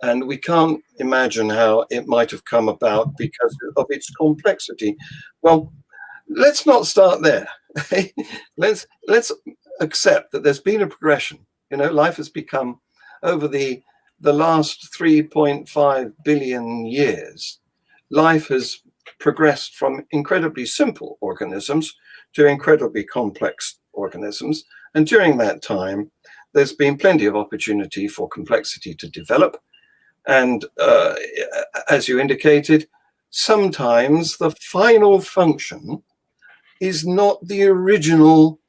and we can't imagine how it might have come about because of its complexity. Well, let's not start there. Let's accept that there's been a progression. Life has become, over the last 3.5 billion years, life has progressed from incredibly simple organisms to incredibly complex organisms. And during that time, there's been plenty of opportunity for complexity to develop. And as you indicated, sometimes the final function is not the original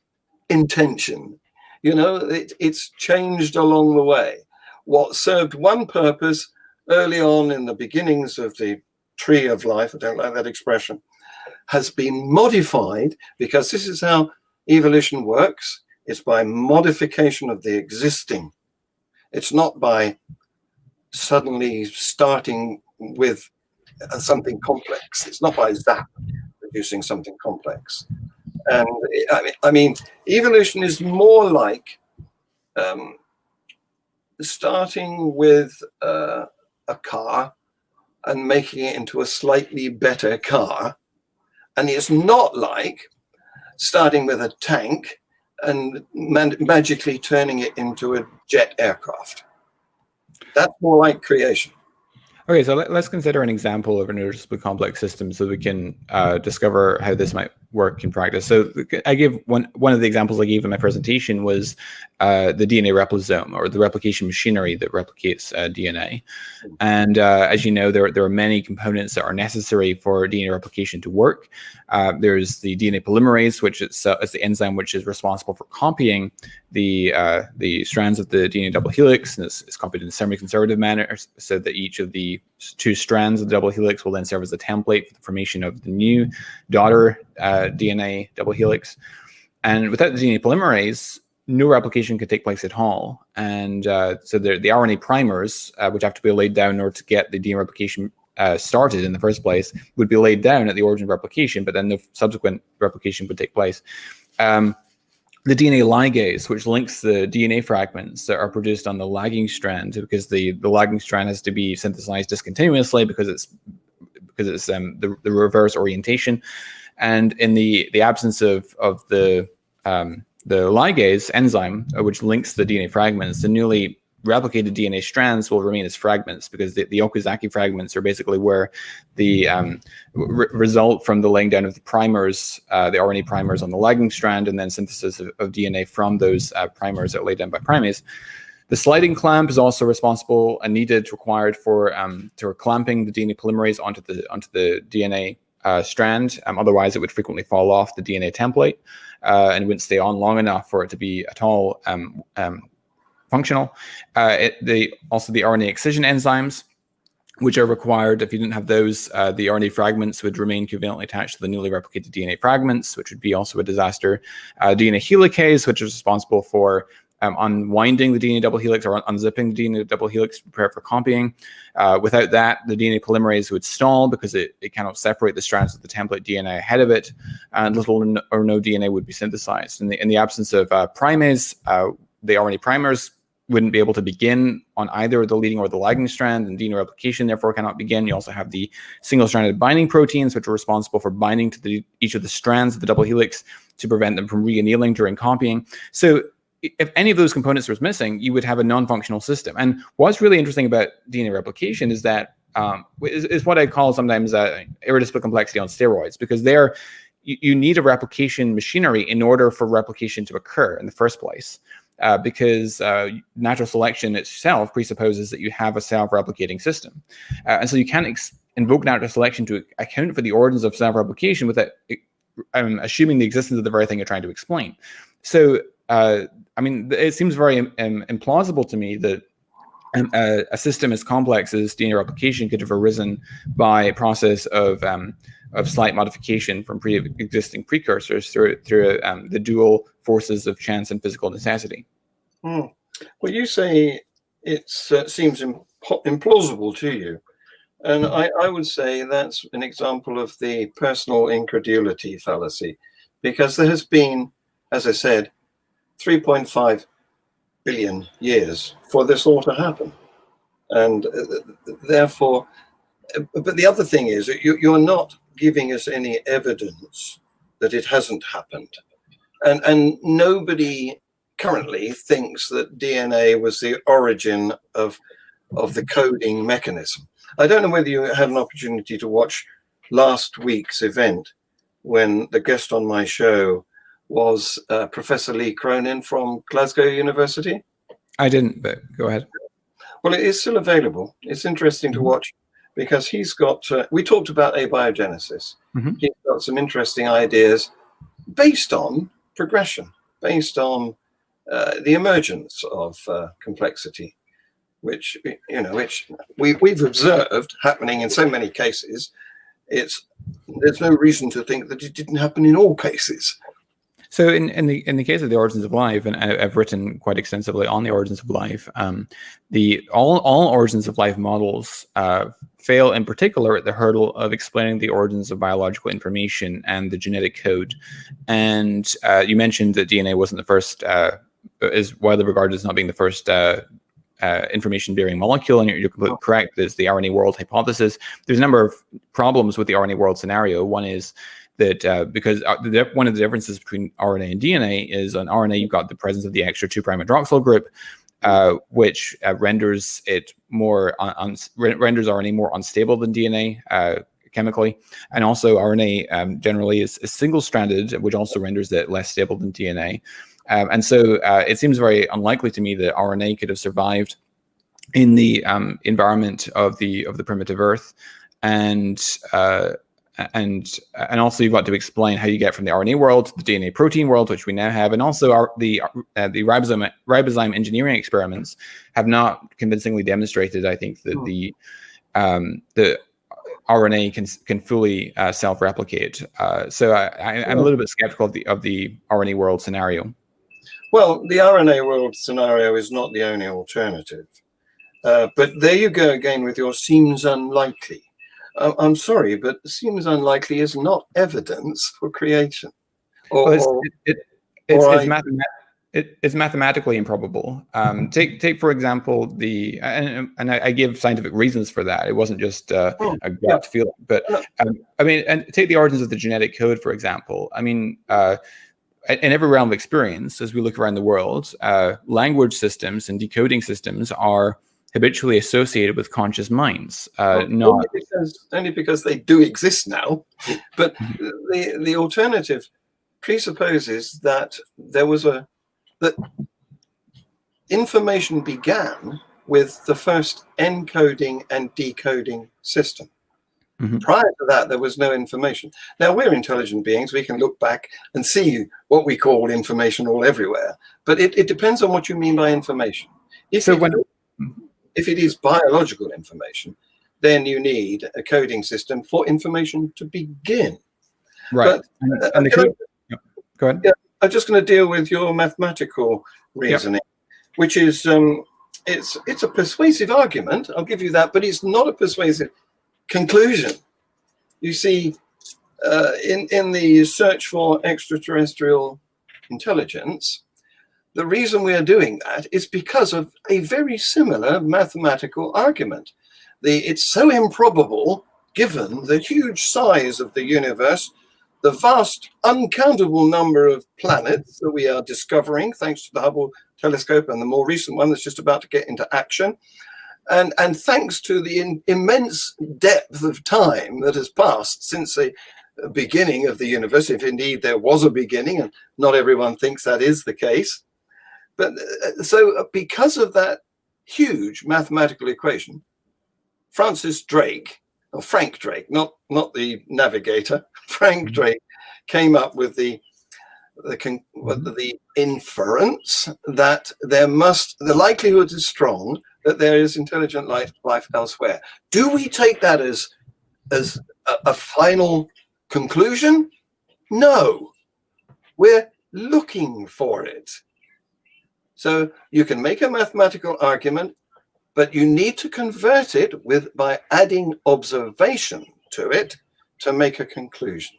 intention. It's changed along the way. What served one purpose early on in the beginnings of the tree of life, I don't like that expression, has been modified, because this is how evolution works. It's by modification of the existing. It's not by suddenly starting with something complex. It's not by zap producing something complex. And I mean, evolution is more like starting with a car and making it into a slightly better car. And it's not like starting with a tank and magically turning it into a jet aircraft. That's more like creation. Okay, so let's consider an example of an irreducibly complex system so we can discover how this might work in practice. So I give one of the examples I gave in my presentation was the DNA replisome, or the replication machinery that replicates DNA. And as you know, there are many components that are necessary for DNA replication to work. There's the DNA polymerase, which is the enzyme which is responsible for copying the strands of the DNA double helix, and it's copied in a semi-conservative manner, so that each of the two strands of the double helix will then serve as a template for the formation of the new daughter DNA double helix. And without the DNA polymerase, no replication could take place at all. And so the RNA primers, which have to be laid down in order to get the DNA replication started in the first place, would be laid down at the origin of replication, but then no subsequent replication would take place. The DNA ligase, which links the DNA fragments that are produced on the lagging strand, because the lagging strand has to be synthesized discontinuously because it's the reverse orientation. And in the absence of the ligase enzyme, which links the DNA fragments, the newly replicated DNA strands will remain as fragments, because the Okazaki fragments are basically where the result from the laying down of the primers, the RNA primers on the lagging strand, and then synthesis of DNA from those primers that are laid down by primates. The sliding clamp is also responsible and required for clamping the DNA polymerase onto the DNA strand. Otherwise, it would frequently fall off the DNA template and wouldn't stay on long enough for it to be at all functional. Also the RNA excision enzymes, which are required. If you didn't have those, the RNA fragments would remain covalently attached to the newly replicated DNA fragments, which would be also a disaster. DNA helicase, which is responsible for unwinding the DNA double helix or unzipping the DNA double helix to prepare for copying. Without that, the DNA polymerase would stall because it cannot separate the strands of the template DNA ahead of it, and little or no DNA would be synthesized. In the absence of primase, the RNA primers wouldn't be able to begin on either the leading or the lagging strand, and DNA replication therefore cannot begin. You also have the single-stranded binding proteins, which are responsible for binding to each of the strands of the double helix to prevent them from re-annealing during copying. So if any of those components was missing, you would have a non-functional system. And what's really interesting about DNA replication is that is what I call sometimes irreducible complexity on steroids, because you need a replication machinery in order for replication to occur in the first place. Because natural selection itself presupposes that you have a self-replicating system. And so you can't invoke natural selection to account for the origins of self-replication without assuming the existence of the very thing you're trying to explain. So, it seems very implausible to me that a system as complex as DNA replication could have arisen by a process of slight modification from pre-existing precursors through the dual forces of chance and physical necessity. Well, you say it seems implausible to you, and I would say that's an example of the personal incredulity fallacy, because there has been, as I said, 3.5 billion years for this all to happen, and therefore, but the other thing is you're not giving us any evidence that it hasn't happened, and nobody currently thinks that DNA was the origin of the coding mechanism. I don't know whether you had an opportunity to watch last week's event when the guest on my show was Professor Lee Cronin from Glasgow University. I didn't, but go ahead. Well, it is still available. It's interesting to watch because he's got, we talked about abiogenesis. He's got some interesting ideas based on progression, based on the emergence of complexity, which we've observed happening in so many cases. There's no reason to think that it didn't happen in all cases. So in the case of the origins of life, and I've written quite extensively on the origins of life, all origins of life models fail in particular at the hurdle of explaining the origins of biological information and the genetic code. And you mentioned that DNA wasn't the first, is widely regarded as not being the first information-bearing molecule, and you're completely correct. There's the RNA world hypothesis. There's a number of problems with the RNA world scenario. One is that because one of the differences between RNA and DNA is on RNA, you've got the presence of the extra 2' hydroxyl group, which renders it renders RNA more unstable than DNA chemically. And also RNA generally is single-stranded, which also renders it less stable than DNA. And so it seems very unlikely to me that RNA could have survived in the environment of the primitive Earth, and also you've got to explain how you get from the RNA world to the DNA protein world, which we now have, and also the ribozyme engineering experiments have not convincingly demonstrated, I think, that the RNA can fully self-replicate. So I'm a little bit skeptical of the RNA world scenario. Well, the RNA world scenario is not the only alternative. But there you go again with your seems unlikely. I'm sorry, but seems unlikely is not evidence for creation. It's mathematically improbable. Take for example and I give scientific reasons for that. It wasn't just a gut feeling, but and take the origins of the genetic code, for example. in every realm of experience, as we look around the world, language systems and decoding systems are habitually associated with conscious minds. Only because they do exist now, but the alternative presupposes that that information began with the first encoding and decoding system. Prior to that, there was no information. Now, we're intelligent beings. We can look back and see what we call information all everywhere. But it depends on what you mean by information. If it is biological information, then you need a coding system for information to begin. Right. But, go ahead. Yeah, I'm just going to deal with your mathematical reasoning, which is it's a persuasive argument. I'll give you that, but it's not a persuasive conclusion. You see, in the search for extraterrestrial intelligence, the reason we are doing that is because of a very similar mathematical argument. It's so improbable, given the huge size of the universe, the vast, uncountable number of planets that we are discovering, thanks to the Hubble telescope and the more recent one that's just about to get into action. And thanks to the immense depth of time that has passed since the beginning of the universe, if indeed there was a beginning, and not everyone thinks that is the case. But so because of that huge mathematical equation, Frank Drake, not the navigator, Frank Drake came up with the inference that the likelihood is strong that there is intelligent life elsewhere. Do we take that as a final conclusion? No, we're looking for it. So you can make a mathematical argument, but you need to convert it by adding observation to it to make a conclusion.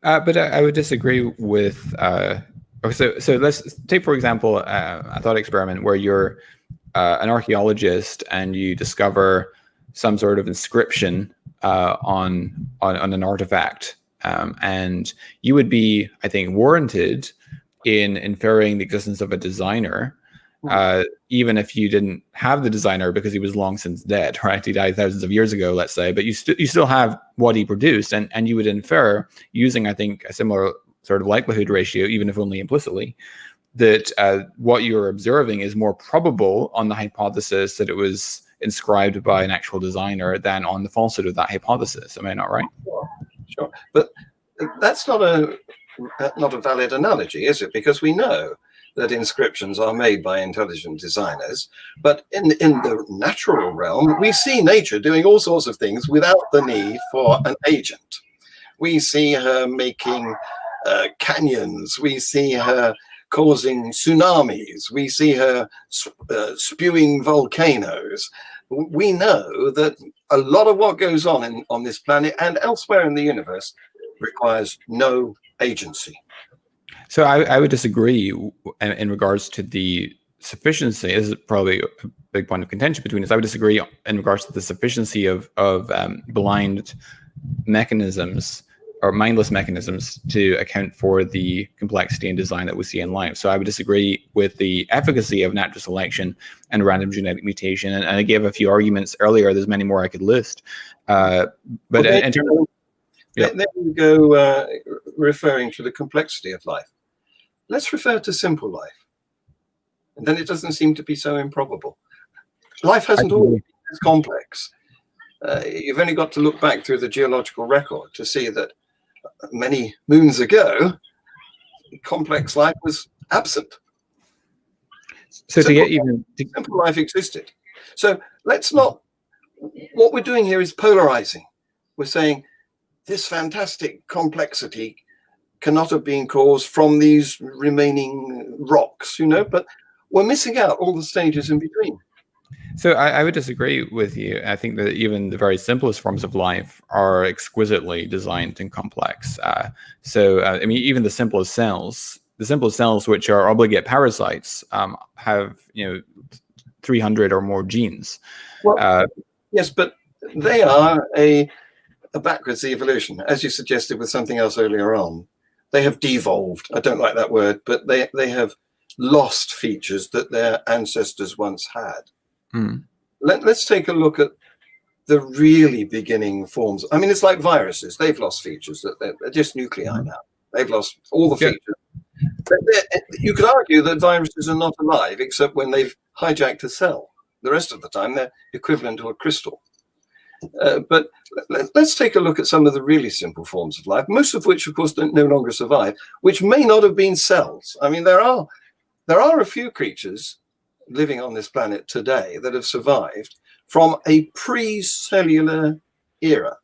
But I would disagree with. So let's take, for example, a thought experiment where you're an archaeologist and you discover some sort of inscription on an artifact, and you would be, I think, warranted in inferring the existence of a designer, even if you didn't have the designer because he was long since dead, right? He died thousands of years ago, let's say, but you still have what he produced, and you would infer using, I think, a similar sort of likelihood ratio, even if only implicitly, that what you're observing is more probable on the hypothesis that it was inscribed by an actual designer than on the falsity of that hypothesis. Am I not right? Sure. But that's not a valid analogy, is it? Because we know that inscriptions are made by intelligent designers, but in the natural realm, we see nature doing all sorts of things without the need for an agent. We see her making canyons. We see her causing tsunamis. We see her spewing volcanoes. We know that a lot of what goes on this planet and elsewhere in the universe requires no agency. So I would disagree in regards to the sufficiency. This is probably a big point of contention between us. I would disagree in regards to the sufficiency of blind mechanisms or mindless mechanisms to account for the complexity and design that we see in life. So I would disagree with the efficacy of natural selection and random genetic mutation. And I gave a few arguments earlier. There's many more I could list. But okay, in terms of, Then we go referring to the complexity of life. Let's refer to simple life. And then it doesn't seem to be so improbable. Life hasn't always been as complex. You've only got to look back through the geological record to see that many moons ago, complex life was absent. So simple life existed. So let's not, what we're doing here is polarizing. We're saying this fantastic complexity cannot have been caused from these remaining rocks, but we're missing out all the stages in between. So I would disagree with you. I think that even the very simplest forms of life are exquisitely designed and complex. I mean, even the simplest cells, which are obligate parasites, have 300 or more genes. Well, yes, but they are a backwards evolution, as you suggested with something else earlier on. they have devolved. I don't like that word, but they have lost features that their ancestors once had. Mm. Let's take a look at the really beginning forms. I mean, it's like viruses. They've lost features. That they're just nuclei now. They've lost all the features. You could argue that viruses are not alive except when they've hijacked a cell. The rest of the time, they're equivalent to a crystal. But let's take a look at some of the really simple forms of life, most of which, of course, no longer survive, which may not have been cells. I mean, there are a few creatures living on this planet today that have survived from a pre-cellular era.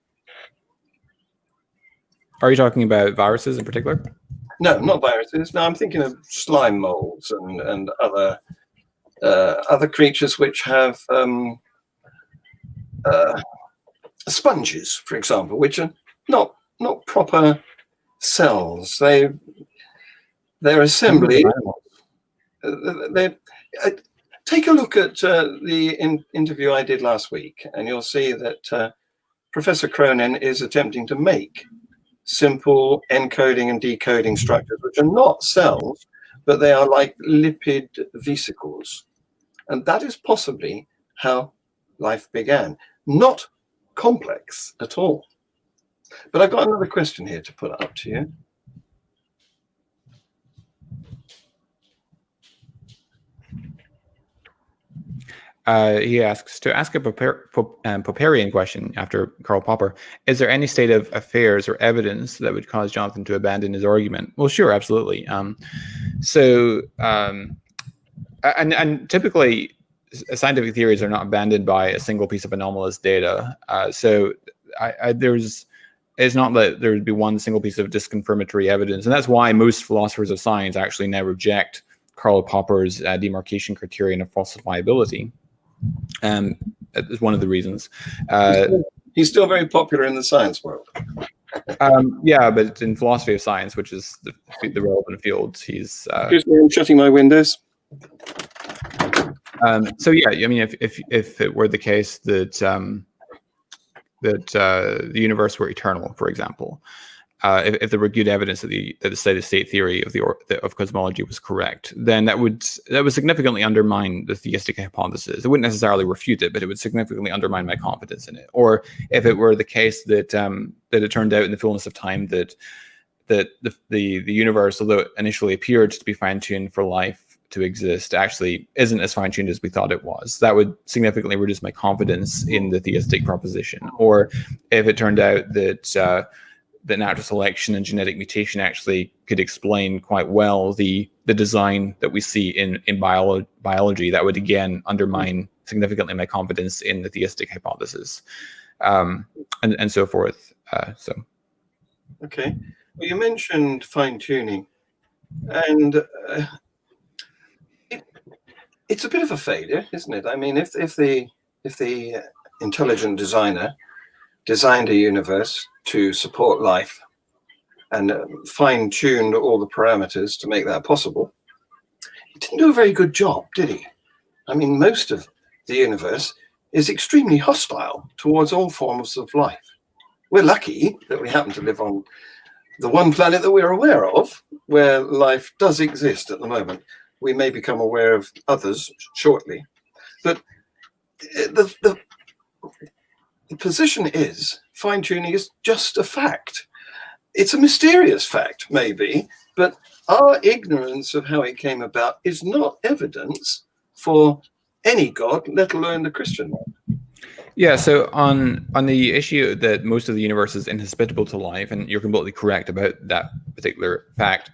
Are you talking about viruses in particular? No, not viruses. No, I'm thinking of slime molds and other creatures which have sponges, for example, which are not proper cells. They're assembly. Take a look at the interview I did last week, and you'll see that Professor Cronin is attempting to make simple encoding and decoding structures, which are not cells, but they are like lipid vesicles. And that is possibly how life began. Not complex at all. But I've got another question here to put up to you. He asks, to ask a Popperian question after Karl Popper, is there any state of affairs or evidence that would cause Jonathan to abandon his argument? Well, sure, absolutely. And typically, scientific theories are not abandoned by a single piece of anomalous data. It's not that there would be one single piece of disconfirmatory evidence, and that's why most philosophers of science actually now reject Karl Popper's demarcation criterion of falsifiability. Is one of the reasons. He's still very popular in the science world. Yeah, but in philosophy of science, which is the relevant field, he's. Excuse me, I'm shutting my windows. So yeah, I mean, if it were the case that the universe were eternal, for example, if there were good evidence that the steady-state theory of cosmology was correct, then that would significantly undermine the theistic hypothesis. It wouldn't necessarily refute it, but it would significantly undermine my confidence in it. Or if it were the case that it turned out in the fullness of time that the universe, although it initially appeared to be fine-tuned for life to exist, actually isn't as fine-tuned as we thought it was, that would significantly reduce my confidence in the theistic proposition. Or if it turned out that natural selection and genetic mutation actually could explain quite well the design that we see in biology, that would again undermine significantly my confidence in the theistic hypothesis, and so forth. Okay, well, you mentioned fine-tuning, and it's a bit of a failure, isn't it? I mean, if the intelligent designer designed a universe to support life and fine-tuned all the parameters to make that possible, he didn't do a very good job, did he? I mean, most of the universe is extremely hostile towards all forms of life. We're lucky that we happen to live on the one planet that we're aware of where life does exist at the moment. We may become aware of others shortly, but the position is fine-tuning is just a fact. It's a mysterious fact, maybe, but our ignorance of how it came about is not evidence for any God, let alone the Christian one. Yeah, so on the issue that most of the universe is inhospitable to life, and you're completely correct about that particular fact,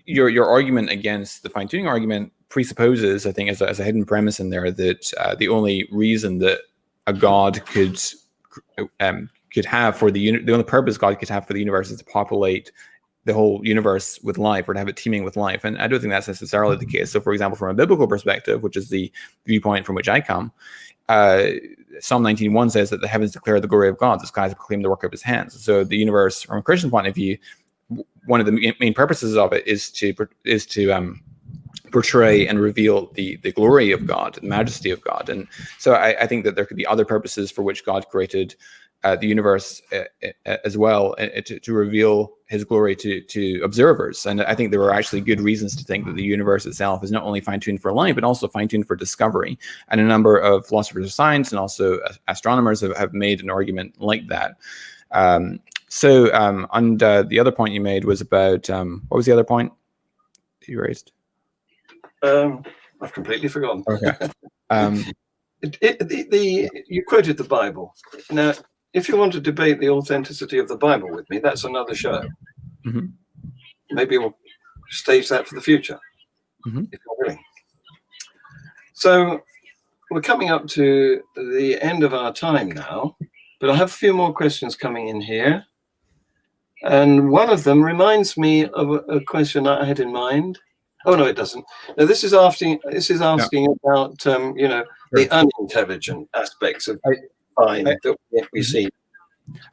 your argument against the fine-tuning argument presupposes, I think, as a hidden premise in there, that the only reason that a God could have for the only purpose God could have for the universe is to populate the whole universe with life, or to have it teeming with life. And I don't think that's necessarily the case. So, for example, from a biblical perspective, which is the viewpoint from which I come, Psalm 19:1 says that the heavens declare the glory of God, the skies proclaim the work of his hands. So the universe, from a Christian point of view, one of the main purposes of it is to portray and reveal the glory of God, the majesty of God. And so I think that there could be other purposes for which God created the universe as well, to reveal his glory to observers. And I think there are actually good reasons to think that the universe itself is not only fine-tuned for light, but also fine-tuned for discovery. And a number of philosophers of science and also astronomers have made an argument like that. And the other point you made was about, what was the other point you raised? I've completely forgotten. Okay. You quoted the Bible. Now, if you want to debate the authenticity of the Bible with me, that's another show. Mm-hmm. Maybe we'll stage that for the future, mm-hmm. if you're willing. So we're coming up to the end of our time now, but I have a few more questions coming in here. And one of them reminds me of a question I had in mind. Oh, no, it doesn't. Now, this is asking about, the unintelligent aspects of mind that we see.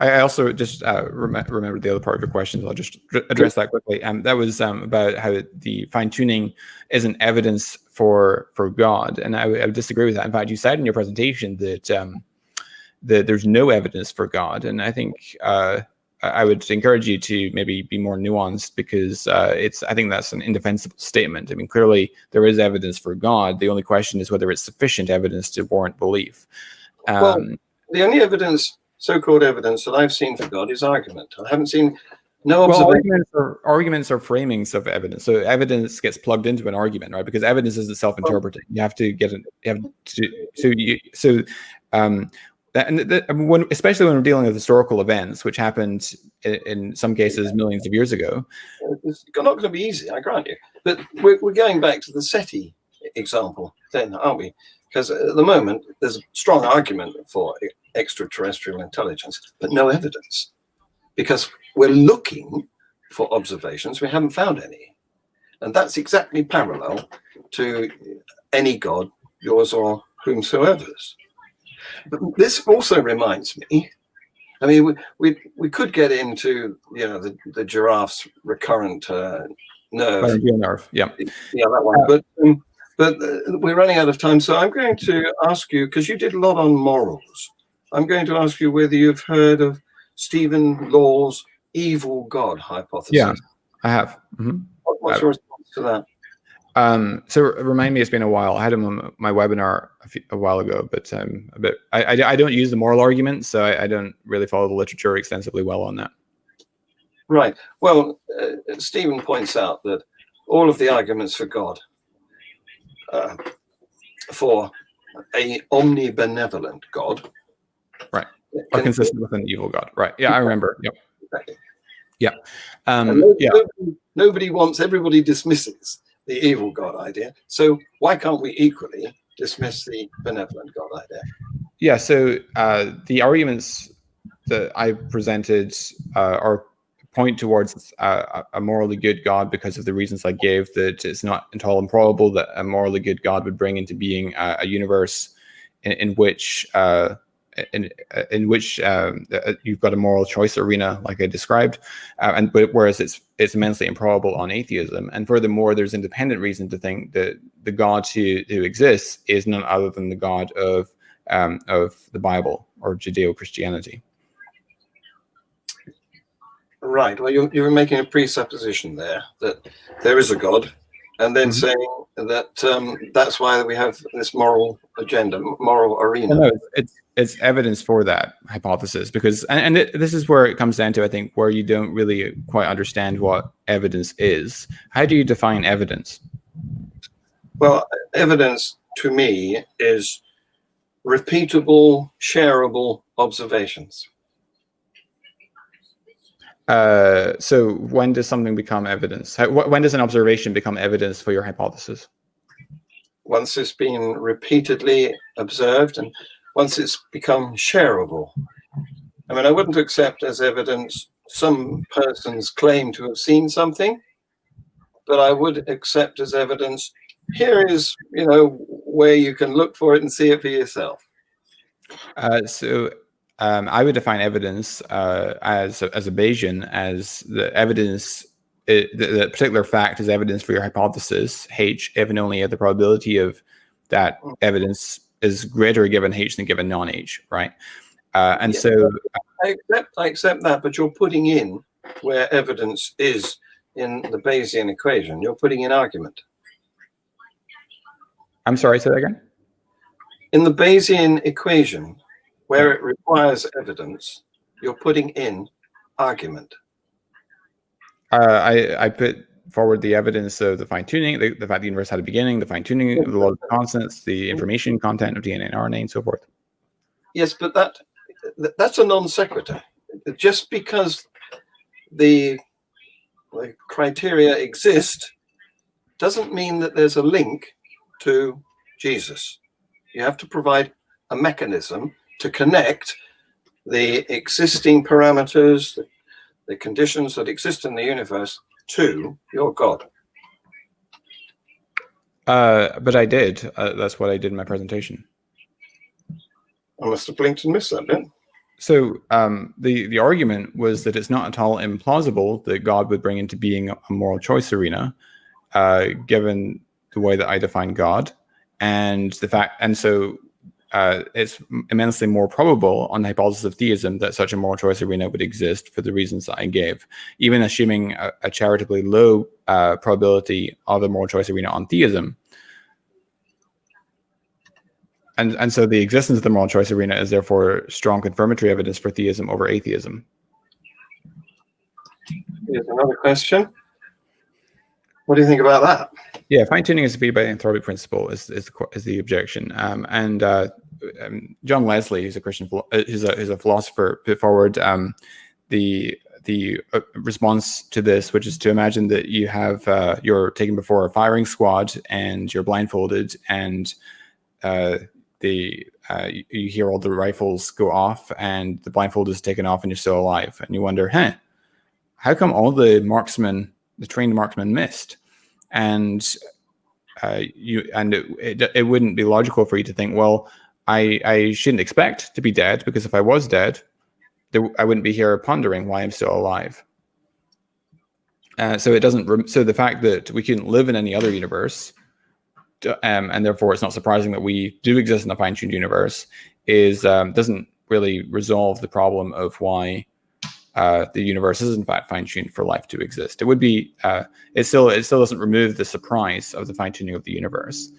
I also just remembered the other part of your question, so I'll just address that quickly. That was about how the fine-tuning isn't evidence for God, and I would disagree with that. In fact, you said in your presentation that there's no evidence for God, and I think I would encourage you to maybe be more nuanced, because I think that's an indefensible statement. I mean, clearly there is evidence for God. The only question is whether it's sufficient evidence to warrant belief. Well, the only evidence, so-called evidence, that I've seen for God is argument. I haven't seen no observation. Well, arguments are framings of evidence. So evidence gets plugged into an argument, right? Because evidence isn't self-interpreting. You have to get it. Especially when we're dealing with historical events, which happened in some cases millions of years ago. It's not going to be easy, I grant you. But we're going back to the SETI example then, aren't we? Because at the moment, there's a strong argument for extraterrestrial intelligence, but no evidence. Because we're looking for observations, we haven't found any. And that's exactly parallel to any God, yours or whomsoever's. But this also reminds me, I mean, we could get into, the giraffe's recurrent nerve. Yeah, that one. But we're running out of time, so I'm going to ask you, because you did a lot on morals, I'm going to ask you whether you've heard of Stephen Law's evil God hypothesis. Yeah, I have. Mm-hmm. What's your response to that? So remind me, it's been a while. I had him on my webinar a while ago, but I don't use the moral argument, so I don't really follow the literature extensively well on that. Right. Well, Stephen points out that all of the arguments for God, for a omnibenevolent God, right, are consistent with an evil God. Right. Yeah, I remember. Yep. Exactly. Yeah. Everybody dismisses the evil God idea. So why can't we equally dismiss the benevolent God idea? Yeah, so the arguments that I presented are point towards a morally good God because of the reasons I gave, that it's not at all improbable that a morally good God would bring into being a universe in which you've got a moral choice arena, like I described, but whereas it's immensely improbable on atheism. And furthermore, there's independent reason to think that the God who exists is none other than the God of the Bible or Judeo-Christianity. Right. Well, you're making a presupposition there that there is a God, and then saying that that's why we have this moral agenda, moral arena. No, it's evidence for that hypothesis, because this is where it comes down to, I think, where you don't really quite understand what evidence is. How do you define evidence? Well, evidence to me is repeatable, shareable observations. So when does something become evidence? When does an observation become evidence for your hypothesis? Once it's been repeatedly observed and once it's become shareable. I mean, I wouldn't accept as evidence some person's claim to have seen something, but I would accept as evidence, here is, where you can look for it and see it for yourself. I would define evidence as a Bayesian, as the evidence, the particular fact is evidence for your hypothesis, H, if and only if the probability of that evidence is greater given H than given non-H, right? And Yeah, so I accept that, but you're putting in where evidence is in the Bayesian equation. You're putting in argument. I'm sorry, say that again? In the Bayesian equation, where it requires evidence, you're putting in argument. I put forward the evidence of the fine-tuning, the fact the universe had a beginning, the fine-tuning of the laws of constants, the information content of DNA and RNA, and so forth. Yes, but that's a non sequitur. Just because the criteria exist doesn't mean that there's a link to Jesus. You have to provide a mechanism to connect the existing parameters, the conditions that exist in the universe to your God. But I did. That's what I did in my presentation. I must have blinked and missed that bit. So the argument was that it's not at all implausible that God would bring into being a moral choice arena, given the way that I define God, and the fact, and so it's immensely more probable on the hypothesis of theism that such a moral choice arena would exist for the reasons that I gave, even assuming a charitably low probability of a moral choice arena on theism. And so the existence of the moral choice arena is therefore strong confirmatory evidence for theism over atheism. Here's another question. What do you think about that? Yeah, fine-tuning is defeated by the anthropic principle is the objection. John Leslie, who's a Christian, who's a philosopher, put forward the response to this, which is to imagine that you have you're taken before a firing squad and you're blindfolded, and you hear all the rifles go off and the blindfold is taken off and you're still alive, and you wonder, how come all the trained marksmen missed? And it wouldn't be logical for you to think, well, I shouldn't expect to be dead, because if I was dead, I wouldn't be here pondering why I'm still alive. So it doesn't. So the fact that we couldn't live in any other universe, and therefore it's not surprising that we do exist in a fine-tuned universe, doesn't really resolve the problem of why the universe is in fact fine-tuned for life to exist. It would be. It still doesn't remove the surprise of the fine-tuning of the universe.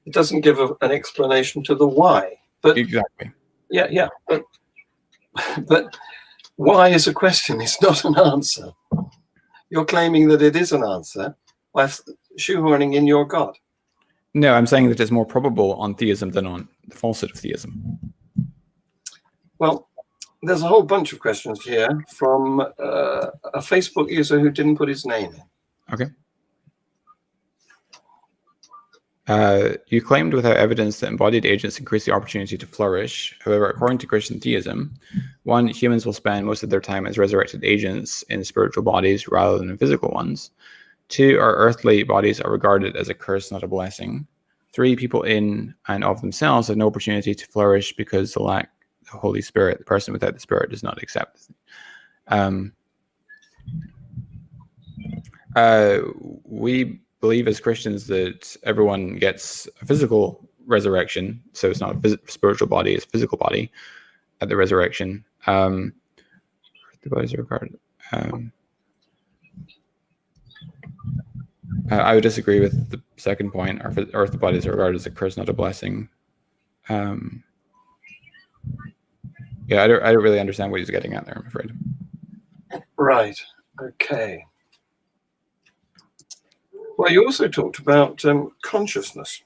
It doesn't give an explanation to the why. But exactly. Yeah. But why is a question? It's not an answer. You're claiming that it is an answer by shoehorning in your God. No, I'm saying that it's more probable on theism than on the falsehood of theism. Well, there's a whole bunch of questions here from a Facebook user who didn't put his name in. Okay. You claimed without evidence that embodied agents increase the opportunity to flourish. However, according to Christian theism, 1, humans will spend most of their time as resurrected agents in spiritual bodies rather than in physical ones. 2, our earthly bodies are regarded as a curse, not a blessing. 3, people in and of themselves have no opportunity to flourish because they lack the Holy Spirit. The person without the Spirit does not accept. We believe as Christians that everyone gets a physical resurrection, so it's not a spiritual body, it's a physical body at the resurrection. The bodies are regarded. I would disagree with the second point. Our earthly bodies are regarded as a curse, not a blessing. Yeah, I don't really understand what he's getting at there, I'm afraid. Right. Okay. Well, you also talked about consciousness.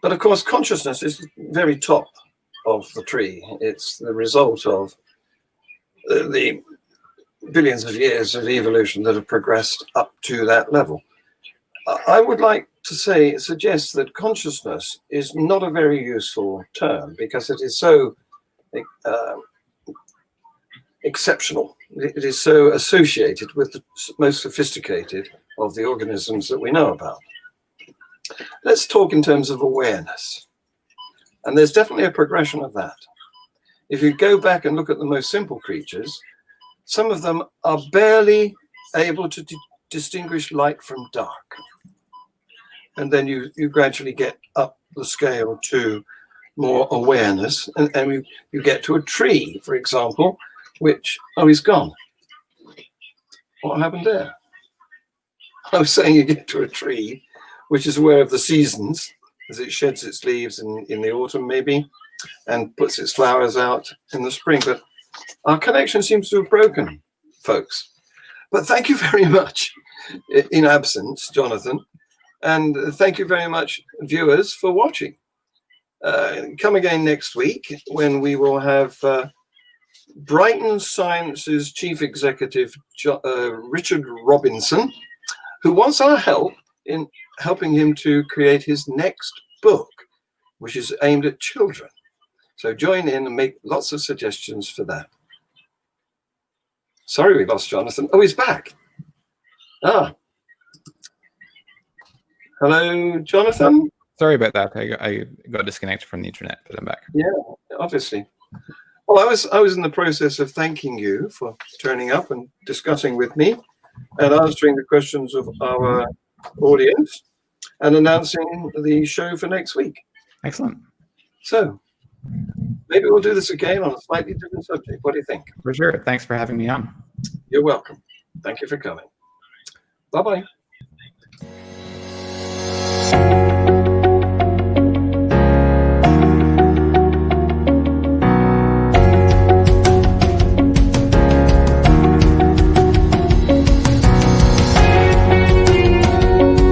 But of course, consciousness is the very top of the tree. It's the result of the billions of years of evolution that have progressed up to that level. I would like to suggest that consciousness is not a very useful term because it is so exceptional. It is so associated with the most sophisticated of the organisms that we know about. Let's talk in terms of awareness. And there's definitely a progression of that. If you go back and look at the most simple creatures, some of them are barely able to distinguish light from dark. And then you gradually get up the scale to more awareness, and you get to a tree, for example, which, oh, he's gone. What happened there? I was saying you get to a tree which is aware of the seasons as it sheds its leaves in the autumn maybe, and puts its flowers out in the spring. But our connection seems to have broken, folks. But thank you very much in absence, Jonathan. And thank you very much, viewers, for watching. Come again next week when we will have Brighton Science's Chief Executive, Richard Robinson, who wants our help in helping him to create his next book, which is aimed at children. So join in and make lots of suggestions for that. Sorry we lost Jonathan. Oh, he's back. Ah. Hello, Jonathan. Sorry about that. I got disconnected from the internet, but I'm back. Yeah, obviously. Well, I was in the process of thanking you for turning up and discussing with me and answering the questions of our audience and announcing the show for next week. Excellent. So maybe we'll do this again on a slightly different subject. What do you think? For sure. Thanks for having me on. You're welcome. Thank you for coming. Bye-bye.